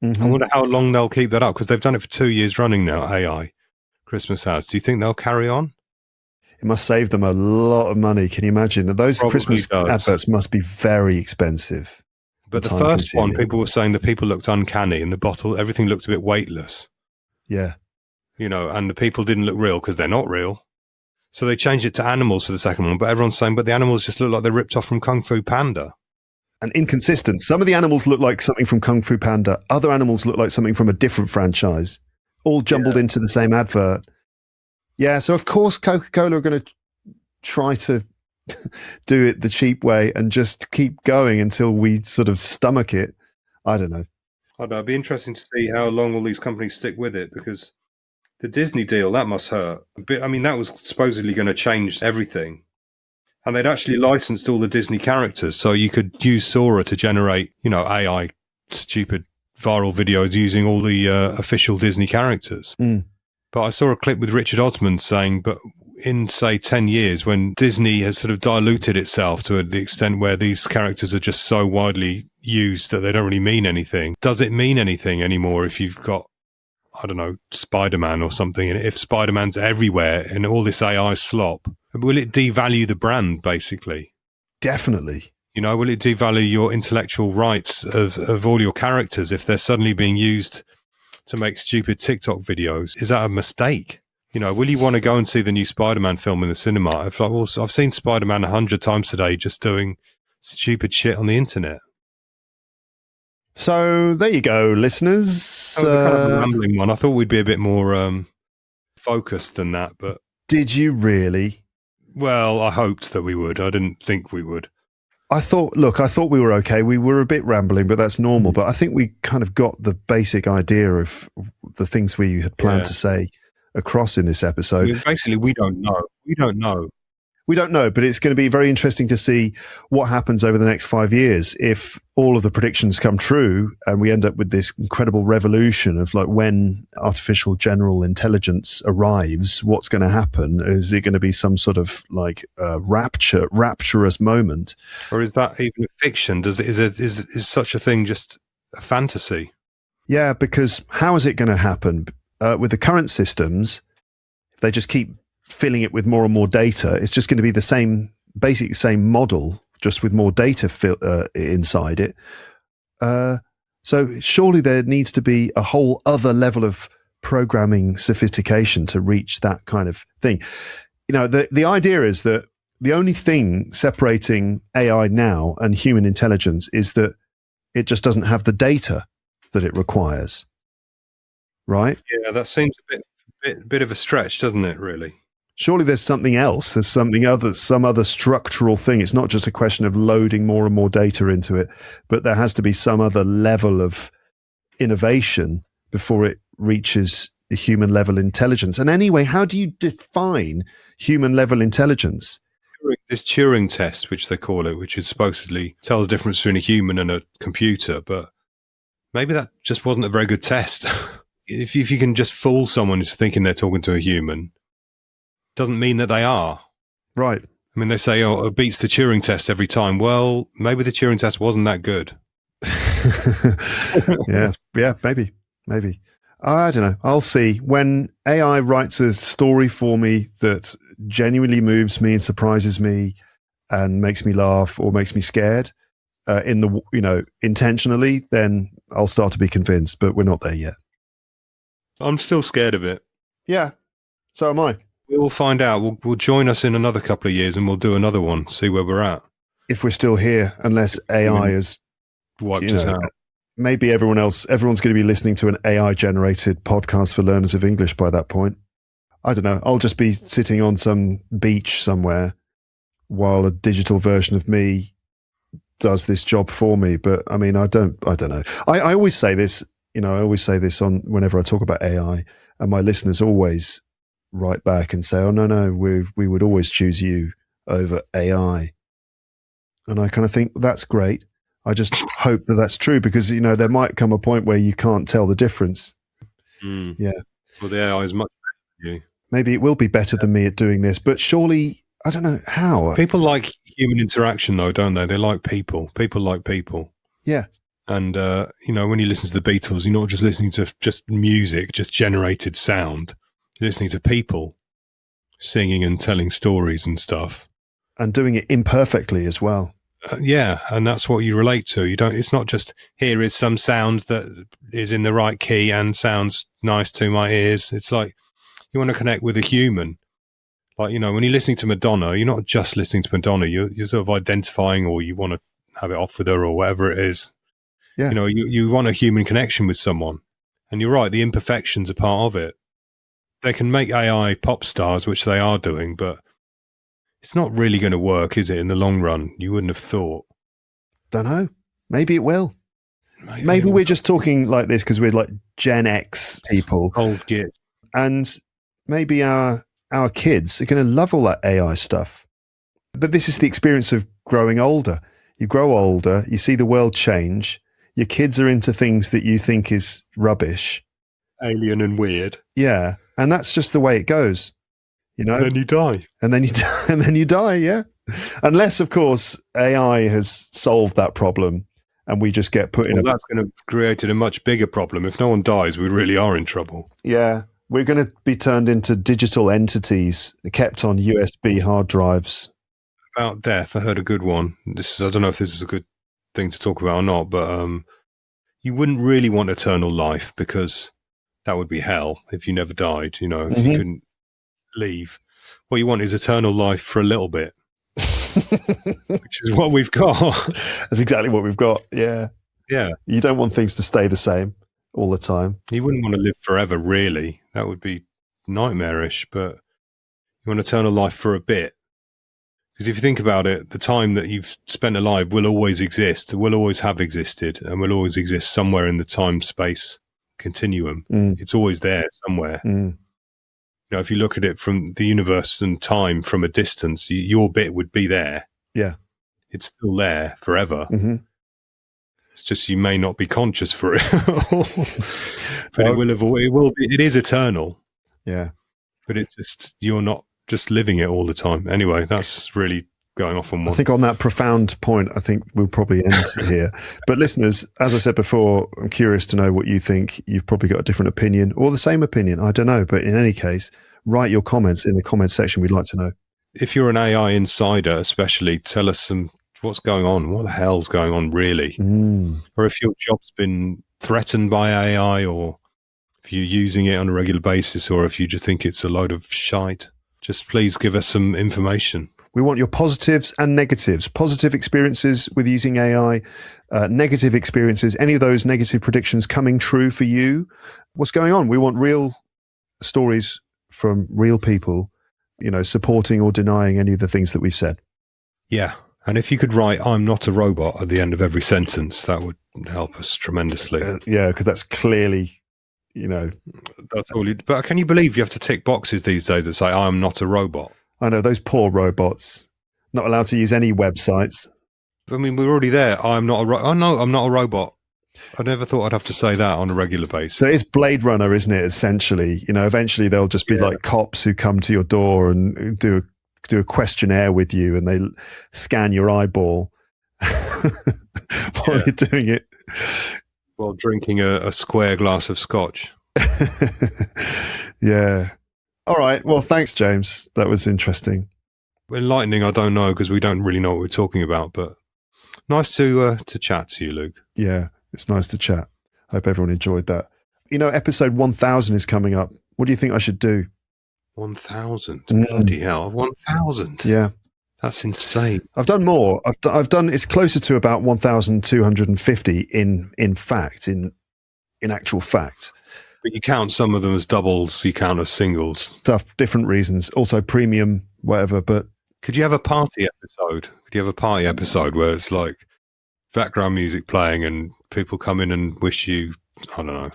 Mm-hmm. I wonder how long they'll keep that up, because they've done it for 2 years running now, AI Christmas ads. Do you think they'll carry on? It must save them a lot of money. Can you imagine? Those Probably Christmas adverts must be very expensive. But the first one, people were saying the people looked uncanny and the bottle, everything looked a bit weightless. Yeah. You know, and the people didn't look real because they're not real. So they changed it to animals for the second one, but everyone's saying, but the animals just look like they're ripped off from Kung Fu Panda. And inconsistent. Some of the animals look like something from Kung Fu Panda. Other animals look like something from a different franchise, all jumbled into the same advert. Yeah, so of course Coca-Cola are going to try to do it the cheap way and just keep going until we sort of stomach it. I don't know. It'd be interesting to see how long all these companies stick with it, because the Disney deal, that must hurt a bit. I mean, that was supposedly going to change everything. And they'd actually licensed all the Disney characters, so you could use Sora to generate, you know, AI stupid viral videos using all the official Disney characters. Mm. But I saw a clip with Richard Osman saying, but in, say, 10 years, when Disney has sort of diluted itself to the extent where these characters are just so widely used that they don't really mean anything, does it mean anything anymore if you've got, I don't know, Spider-Man or something? And if Spider-Man's everywhere and all this AI slop, will it devalue the brand, basically? Definitely. You know, will it devalue your intellectual rights of all your characters if they're suddenly being used to make stupid TikTok videos? Is that a mistake? You know, will you want to go and see the new Spider-Man film in the cinema? I've seen Spider-Man 100 times today just doing stupid shit on the internet. So there you go, listeners. That was a kind of a rambling one. I thought we'd be a bit more focused than that, but... Did you really? Well, I hoped that we would. I didn't think we would. I thought we were okay. We were a bit rambling, but that's normal. But I think we kind of got the basic idea of the things we had planned to say across in this episode. I mean, basically, we don't know. We don't know. We don't know, but it's going to be very interesting to see what happens over the next 5 years if all of the predictions come true and we end up with this incredible revolution of like when artificial general intelligence arrives, what's going to happen? Is it going to be some sort of like rapturous moment? Or is that even a fiction? Is such a thing just a fantasy? Yeah, because how is it going to happen? With the current systems, if they just keep filling it with more and more data, it's just going to be the same, basically same model, just with more data inside it. So surely there needs to be a whole other level of programming sophistication to reach that kind of thing. You know, the idea is that the only thing separating AI now and human intelligence is that it just doesn't have the data that it requires. Right? Yeah, that seems a bit of a stretch, doesn't it, really? Surely there's something else. There's something other, some other structural thing. It's not just a question of loading more and more data into it, but there has to be some other level of innovation before it reaches a human level intelligence. And anyway, how do you define human level intelligence? This Turing test, which they call it, which is supposedly tells the difference between a human and a computer, but maybe that just wasn't a very good test. If you can just fool someone into thinking they're talking to a human, doesn't mean that they are. Right. I mean, they say, oh, it beats the Turing test every time. Well, maybe the Turing test wasn't that good. Yeah, maybe. I don't know. I'll see. When AI writes a story for me that genuinely moves me and surprises me and makes me laugh or makes me scared, intentionally, then I'll start to be convinced, but we're not there yet. I'm still scared of it. Yeah, so am I. We will find out. We'll join us in another couple of years and we'll do another one, see where we're at. If we're still here, unless AI is wiped us out. Maybe everyone's going to be listening to an AI-generated podcast for learners of English by that point. I don't know. I'll just be sitting on some beach somewhere while a digital version of me does this job for me. But I mean, I don't know. I always say this, on whenever I talk about AI, and my listeners always write back and say, oh, no, we would always choose you over AI. And I kind of think that's great. I just hope that that's true because, there might come a point where you can't tell the difference. Yeah. Well, the AI is much better than you. Maybe it will be better than me at doing this, but surely, I don't know how. People like human interaction though, don't they? They like people. People like people. Yeah. And, when you listen to the Beatles, you're not just listening to just music, just generated sound. You're listening to people singing and telling stories and stuff. And doing it imperfectly as well. Yeah, and that's what you relate to. It's not just, here is some sound that is in the right key and sounds nice to my ears. It's like, you want to connect with a human. Like, when you're listening to Madonna, you're not just listening to Madonna. You're sort of identifying, or you want to have it off with her or whatever it is. Yeah. You want a human connection with someone. And you're right, the imperfections are part of it. They can make AI pop stars, which they are doing, but it's not really going to work, is it, in the long run? You wouldn't have thought. Don't know. Maybe it will. Maybe we're just talking like this because we're like Gen X people. Old git. And maybe our kids are going to love all that AI stuff. But this is the experience of growing older. You grow older, you see the world change. Your kids are into things that you think is rubbish. Alien and weird. Yeah. And that's just the way it goes. And then you die. And then you die, yeah. Unless, of course, AI has solved that problem and we just get put in a... That's going to have created a much bigger problem. If no one dies, we really are in trouble. Yeah. We're going to be turned into digital entities kept on USB hard drives. About death, I heard a good one. I don't know if this is a good thing to talk about or not, but you wouldn't really want eternal life because that would be hell if you never died, if you couldn't leave. What you want is eternal life for a little bit, which is what we've got. That's exactly what we've got. Yeah. You don't want things to stay the same all the time. You wouldn't want to live forever, really. That would be nightmarish. But you want eternal life for a bit, because if you think about it, the time that you've spent alive will always exist, will always have existed, and will always exist somewhere in the time-space continuum. It's always there somewhere. if you look at it from the universe and time from a distance, your bit would be there. Yeah. It's still there forever. Mm-hmm. It's just you may not be conscious for it, but it is eternal. Yeah. But it's just, you're not just living it all the time. Anyway, that's really going off on one. I think on that profound point, I think we'll probably end here. But listeners, as I said before, I'm curious to know what you think. You've probably got a different opinion or the same opinion. I don't know. But in any case, write your comments in the comments section. We'd like to know. If you're an AI insider, especially, tell us what's going on. What the hell's going on, really? Or if your job's been threatened by AI, or if you're using it on a regular basis, or if you just think it's a load of shite, just please give us some information. We want your positives and negatives. Positive experiences with using AI, negative experiences, any of those negative predictions coming true for you. What's going on? We want real stories from real people, supporting or denying any of the things that we've said. Yeah. And if you could write "I'm not a robot" at the end of every sentence, that would help us tremendously. Yeah, because that's clearly, That's all. But can you believe you have to tick boxes these days that say "I'm not a robot"? I know, those poor robots, not allowed to use any websites. I mean, we're already there. I'm not a robot. Oh, no, I'm not a robot. I never thought I'd have to say that on a regular basis. So it's Blade Runner, isn't it, essentially? Eventually they'll just be like cops who come to your door and do a questionnaire with you, and they scan your eyeball while you're doing it. While drinking a square glass of scotch. Yeah. All right. Well, thanks, James. That was interesting. Enlightening, I don't know, because we don't really know what we're talking about, but nice to chat to you, Luke. Yeah, it's nice to chat. Hope everyone enjoyed that. Episode 1000 is coming up. What do you think I should do? 1,000? Bloody hell, 1,000? Yeah. That's insane. I've done more. I've done, it's closer to about 1,250 in fact, in actual fact. But you count some of them as doubles, you count as singles. Stuff, different reasons. Also premium, whatever, but... Could you have a party episode? Could you have a party episode where it's like background music playing and people come in and wish you, I don't know.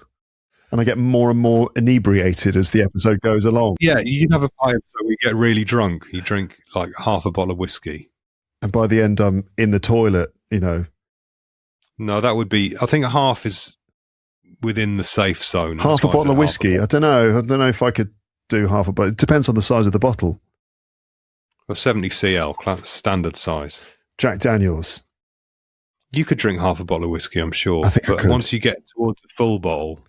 And I get more and more inebriated as the episode goes along. Yeah, you'd have a party episode where you get really drunk. You drink like half a bottle of whiskey. And by the end, I'm in the toilet, No, that would be, I think half is within the safe zone. Half a bottle of whiskey. I don't know. I don't know if I could do half a bottle. It depends on the size of the bottle. Well, 70 cl, standard size. Jack Daniels. You could drink half a bottle of whiskey, I'm sure. I think I could. Once you get towards the full bottle,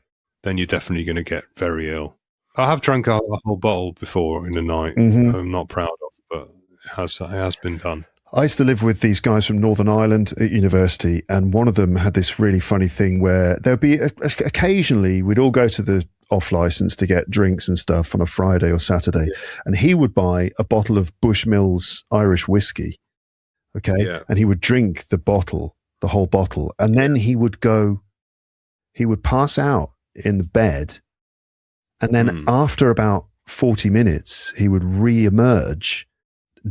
then you're definitely going to get very ill. I have drunk a whole bottle before in a night. I'm not proud of, but it has been done. I used to live with these guys from Northern Ireland at university, and one of them had this really funny thing where there'd be occasionally we'd all go to the off license to get drinks and stuff on a Friday or Saturday, and he would buy a bottle of Bushmills Irish whiskey, and he would drink the whole bottle, and then he would pass out in the bed, and then after about 40 minutes he would re-emerge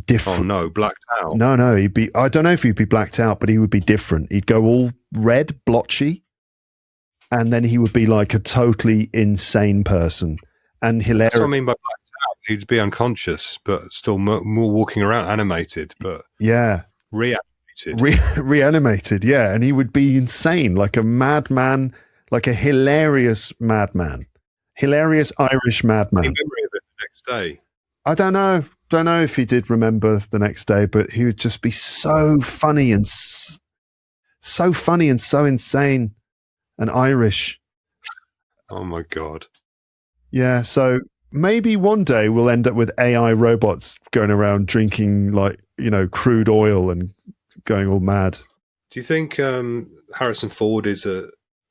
different. Oh no, blacked out. No, I don't know if he'd be blacked out, but he would be different. He'd go all red, blotchy, and then he would be like a totally insane person and hilarious. That's what I mean by blacked out. He'd be unconscious, but still more walking around, animated, but reanimated. Reanimated, yeah. And he would be insane, like a madman, like a hilarious madman. Hilarious Irish madman. Any memory of it the next day? I don't know. Don't know if he did remember the next day, but he would just be so funny and so insane and Irish. Oh my God. Yeah. So maybe one day we'll end up with AI robots going around drinking crude oil and going all mad. Do you think Harrison Ford is a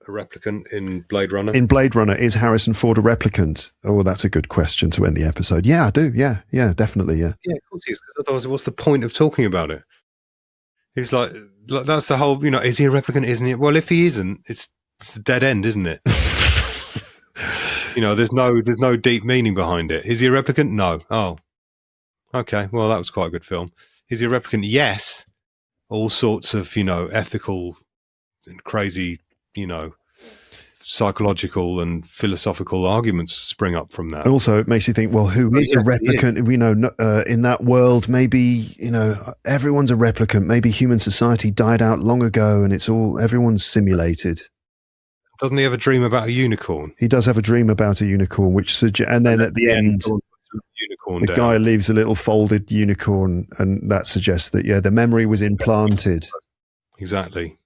replicant in Blade Runner? In Blade Runner, is Harrison Ford a replicant? Oh, that's a good question to end the episode. Yeah, I do. Yeah, definitely. Yeah. Yeah, of course he is. Because otherwise, what's the point of talking about it? He's like that's the whole. Is he a replicant? Isn't he? Well, if he isn't, it's a dead end, isn't it? There's no deep meaning behind it. Is he a replicant? No. Oh, okay. Well, that was quite a good film. Is he a replicant? Yes. All sorts of ethical and crazy psychological and philosophical arguments spring up from that. And also, it makes you think, well, who is a replicant? We know in that world, maybe, everyone's a replicant. Maybe human society died out long ago and everyone's simulated. Doesn't he have a dream about a unicorn? He does have a dream about a unicorn, and then at the end, the guy leaves a little folded unicorn, and that suggests that, the memory was implanted. Exactly.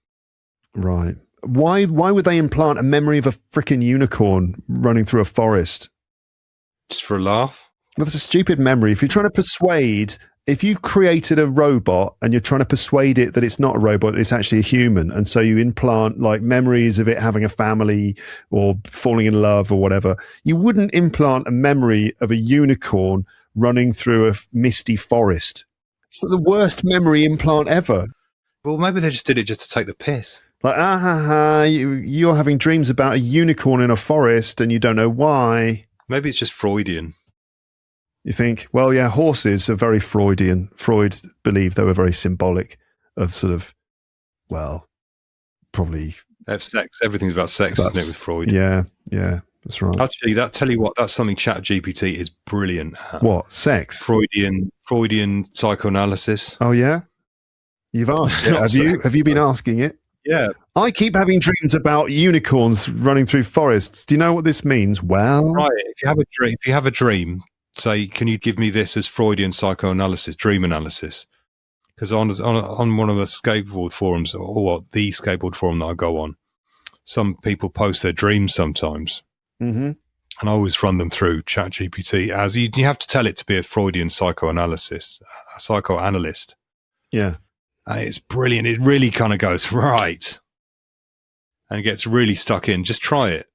Right. Why would they implant a memory of a freaking unicorn running through a forest? Just for a laugh? Well, that's a stupid memory. If you've created a robot and you're trying to persuade it that it's not a robot, it's actually a human, and so you implant like memories of it having a family or falling in love or whatever, you wouldn't implant a memory of a unicorn running through a misty forest. It's the worst memory implant ever. Well, maybe they just did it just to take the piss. Like, you're having dreams about a unicorn in a forest and you don't know why. Maybe it's just Freudian. You think, well, yeah, horses are very Freudian. Freud believed they were very symbolic of sort of, well, probably... They have sex. Everything's about sex, isn't it, with Freud? Yeah, that's right. Actually, tell you what, that's something ChatGPT is brilliant at. What? Sex? Freudian psychoanalysis. Oh, yeah? You've asked it, have you been asking it? Yeah. I keep having dreams about unicorns running through forests. Do you know what this means? Well... Right, if you have a dream, say, can you give me this as Freudian psychoanalysis, dream analysis? Because on one of the skateboard forums, or the skateboard forum that I go on, some people post their dreams sometimes. Mm-hmm. And I always run them through ChatGPT as you have to tell it to be a Freudian psychoanalyst. Yeah. It's brilliant. It really kind of goes, right. And it gets really stuck in. Just try it.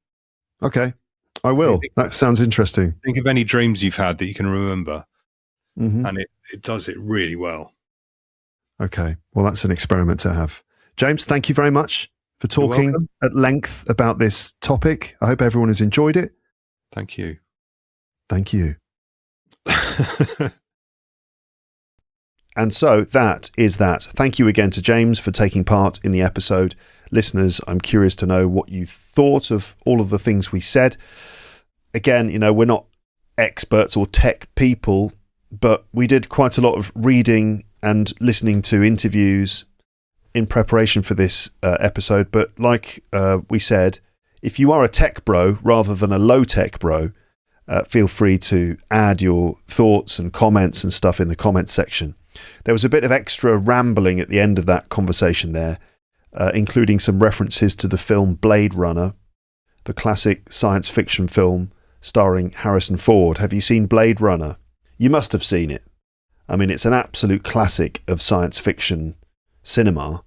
Okay. I will. That sounds interesting. Think of any dreams you've had that you can remember. Mm-hmm. And it does it really well. Okay. Well, that's an experiment to have. James, thank you very much for talking at length about this topic. I hope everyone has enjoyed it. Thank you. Thank you. And so that is that. Thank you again to James for taking part in the episode. Listeners, I'm curious to know what you thought of all of the things we said. Again, we're not experts or tech people, but we did quite a lot of reading and listening to interviews in preparation for this episode. But like we said, if you are a tech bro rather than a low tech bro, feel free to add your thoughts and comments and stuff in the comments section. There was a bit of extra rambling at the end of that conversation there, including some references to the film Blade Runner, the classic science fiction film starring Harrison Ford. Have you seen Blade Runner? You must have seen it. I mean, it's an absolute classic of science fiction cinema,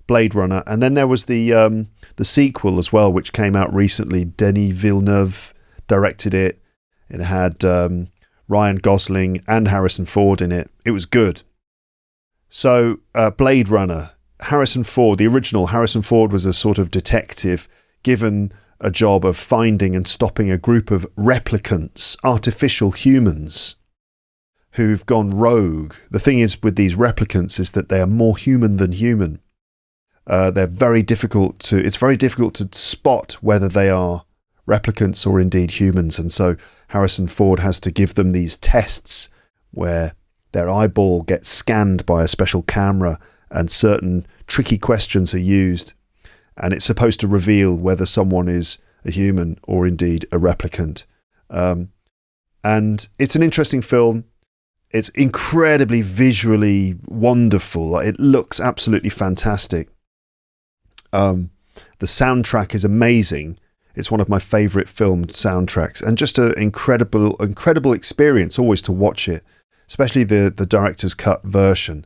Blade Runner. And then there was the sequel as well, which came out recently. Denis Villeneuve directed it. It had Ryan Gosling and Harrison Ford in it. It was good. So, Blade Runner, Harrison Ford, the original Harrison Ford was a sort of detective given a job of finding and stopping a group of replicants, artificial humans, who've gone rogue. The thing is with these replicants is that they are more human than human. It's very difficult to spot whether they are replicants or indeed humans. And so Harrison Ford has to give them these tests where their eyeball gets scanned by a special camera and certain tricky questions are used. And it's supposed to reveal whether someone is a human or indeed a replicant. And it's an interesting film. It's incredibly visually wonderful. It looks absolutely fantastic. The soundtrack is amazing. It's one of my favourite film soundtracks, and just an incredible experience always to watch it, especially the director's cut version.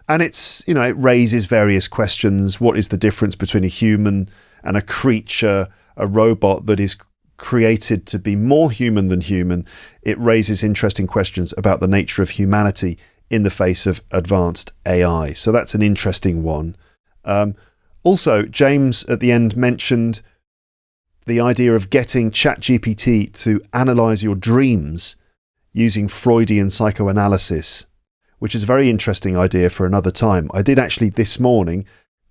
And it's, it raises various questions. What is the difference between a human and a creature, a robot that is created to be more human than human? It raises interesting questions about the nature of humanity in the face of advanced AI. So that's an interesting one. Also, James at the end mentioned the idea of getting ChatGPT to analyse your dreams using Freudian psychoanalysis, which is a very interesting idea for another time. I did actually this morning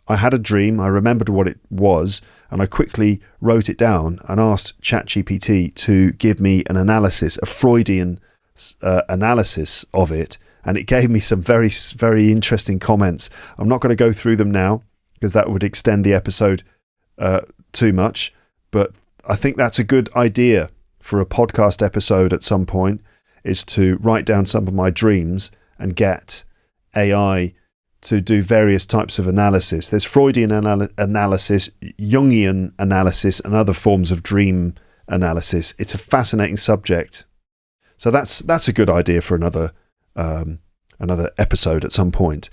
I had a dream, I remembered what it was, and I quickly wrote it down and asked ChatGPT to give me an analysis, a Freudian analysis of it, and it gave me some very, very interesting comments. I'm not going to go through them now because that would extend the episode too much, but I think that's a good idea for a podcast episode at some point, is to write down some of my dreams and get AI to do various types of analysis. There's Freudian analysis, Jungian analysis, and other forms of dream analysis. It's a fascinating subject. So that's a good idea for another episode at some point.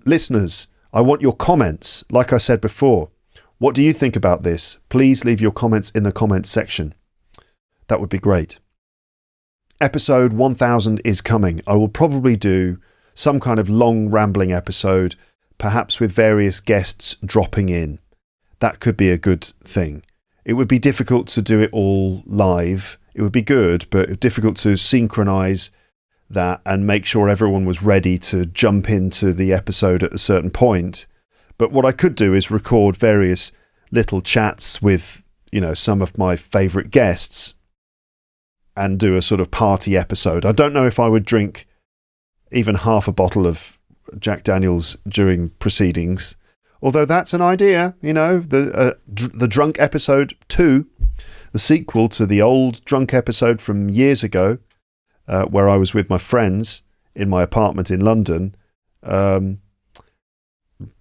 Listeners, I want your comments. Like I said before, what do you think about this? Please leave your comments in the comments section. That would be great. Episode 1000 is coming. I will probably do some kind of long rambling episode, perhaps with various guests dropping in. That could be a good thing. It would be difficult to do it all live. It would be good, but difficult to synchronize that and make sure everyone was ready to jump into the episode at a certain point. But what I could do is record various little chats with, some of my favorite guests and do a sort of party episode. I don't know if I would drink even half a bottle of Jack Daniels during proceedings, although that's an idea. The drunk episode 2, the sequel to the old drunk episode from years ago, where I was with my friends in my apartment in London,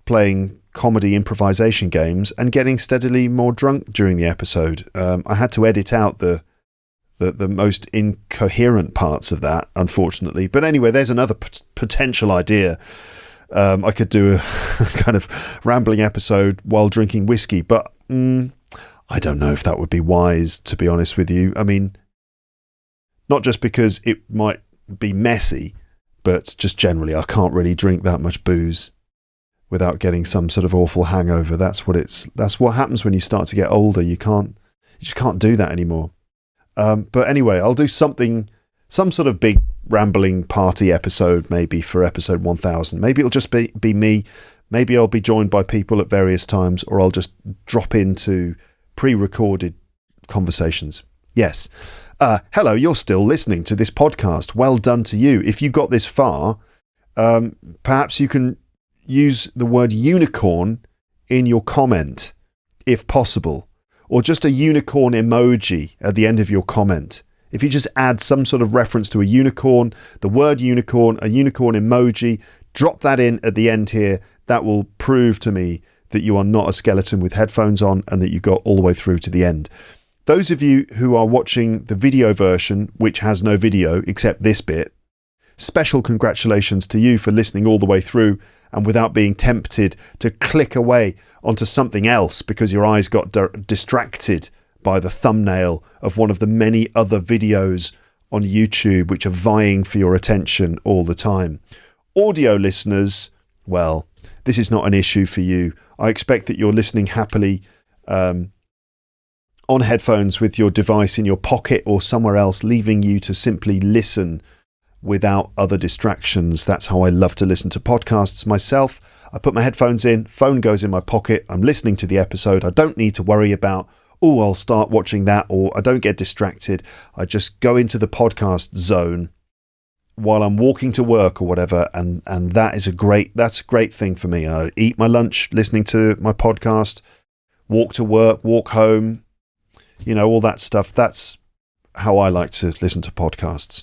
playing comedy improvisation games and getting steadily more drunk during the episode. I had to edit out the most incoherent parts of that, unfortunately. But anyway, there's another potential idea. I could do a kind of rambling episode while drinking whiskey, but I don't know if that would be wise, to be honest with you. I mean, not just because it might be messy, but just generally, I can't really drink that much booze without getting some sort of awful hangover. That's what happens when you start to get older. You just can't do that anymore. But anyway, I'll do some sort of big rambling party episode, maybe for episode 1000. Maybe it'll just be me. Maybe I'll be joined by people at various times, or I'll just drop into pre-recorded conversations. Yes. Hello, you're still listening to this podcast. Well done to you. If you got this far, perhaps you can use the word unicorn in your comment, if possible. Or just a unicorn emoji at the end of your comment. If you just add some sort of reference to a unicorn, the word unicorn, a unicorn emoji, drop that in at the end here, that will prove to me that you are not a skeleton with headphones on and that you got all the way through to the end. Those of you who are watching the video version, which has no video except this bit, special congratulations to you for listening all the way through and without being tempted to click away onto something else because your eyes got distracted by the thumbnail of one of the many other videos on YouTube which are vying for your attention all the time. Audio listeners, well, this is not an issue for you. I expect that you're listening happily on headphones with your device in your pocket or somewhere else, leaving you to simply listen without other distractions. That's how I love to listen to podcasts myself. I put my headphones in, phone goes in my pocket, I'm listening to the episode. I don't need to worry about, I'll start watching that, or I don't get distracted. I just go into the podcast zone while I'm walking to work or whatever, and that's a great thing for me. I eat my lunch listening to my podcast, walk to work, walk home, all that stuff. That's how I like to listen to podcasts.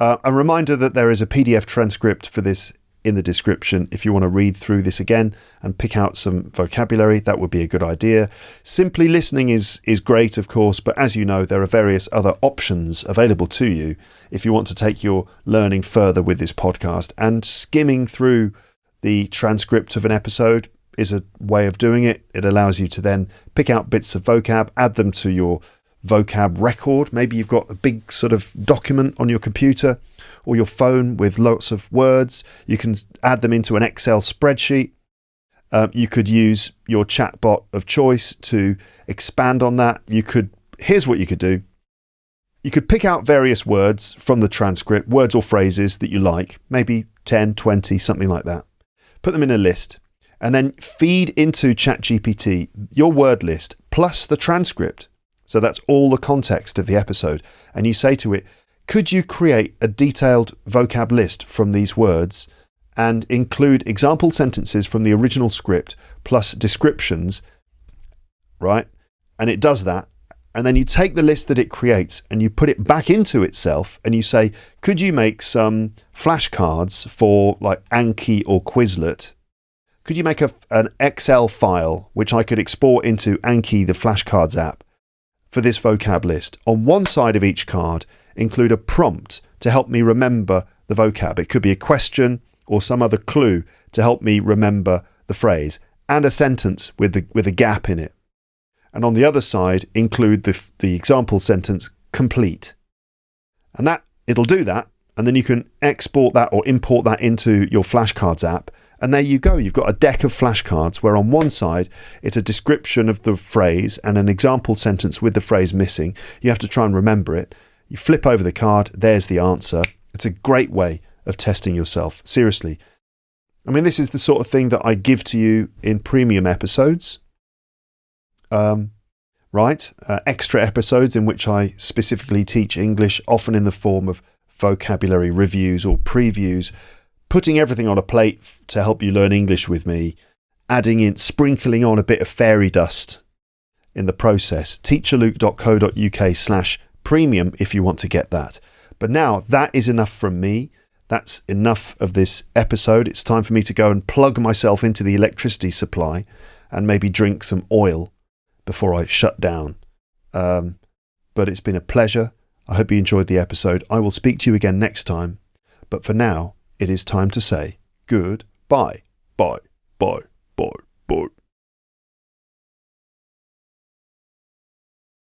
A reminder that there is a PDF transcript for this in the description. If you want to read through this again and pick out some vocabulary, that would be a good idea. Simply listening is great, of course, but as you know, there are various other options available to you if you want to take your learning further with this podcast. And skimming through the transcript of an episode is a way of doing it. It allows you to then pick out bits of vocab, add them to your vocab record. Maybe you've got a big sort of document on your computer or your phone with lots of words. You can add them into an Excel spreadsheet. You could use your chatbot of choice to expand on that. Here's what you could do. You could pick out various words from the transcript, words or phrases that you like, maybe 10, 20, something like that. Put them in a list and then feed into ChatGPT your word list plus the transcript. So that's all the context of the episode. And you say to it, could you create a detailed vocab list from these words and include example sentences from the original script plus descriptions, right? And it does that. And then you take the list that it creates and you put it back into itself and you say, could you make some flashcards for like Anki or Quizlet? Could you make an Excel file which I could export into Anki, the flashcards app, for this vocab list? On one side of each card, include a prompt to help me remember the vocab. It could be a question or some other clue to help me remember the phrase, and a sentence with a gap in it. And on the other side, include the example sentence complete. And that it'll do that, and then you can export that or import that into your flashcards app. And there you go. You've got a deck of flashcards where on one side it's a description of the phrase and an example sentence with the phrase missing. You have to try and remember it. You flip over the card, there's the answer. It's a great way of testing yourself. Seriously. I mean, this is the sort of thing that I give to you in premium episodes. Extra episodes in which I specifically teach English, often in the form of vocabulary reviews or previews, putting everything on a plate to help you learn English with me, sprinkling on a bit of fairy dust in the process. teacherluke.co.uk/premium if you want to get that. But now that is enough from me. That's enough of this episode. It's time for me to go and plug myself into the electricity supply and maybe drink some oil before I shut down. But it's been a pleasure. I hope you enjoyed the episode. I will speak to you again next time. But for now, it is time to say goodbye. Bye, bye, bye.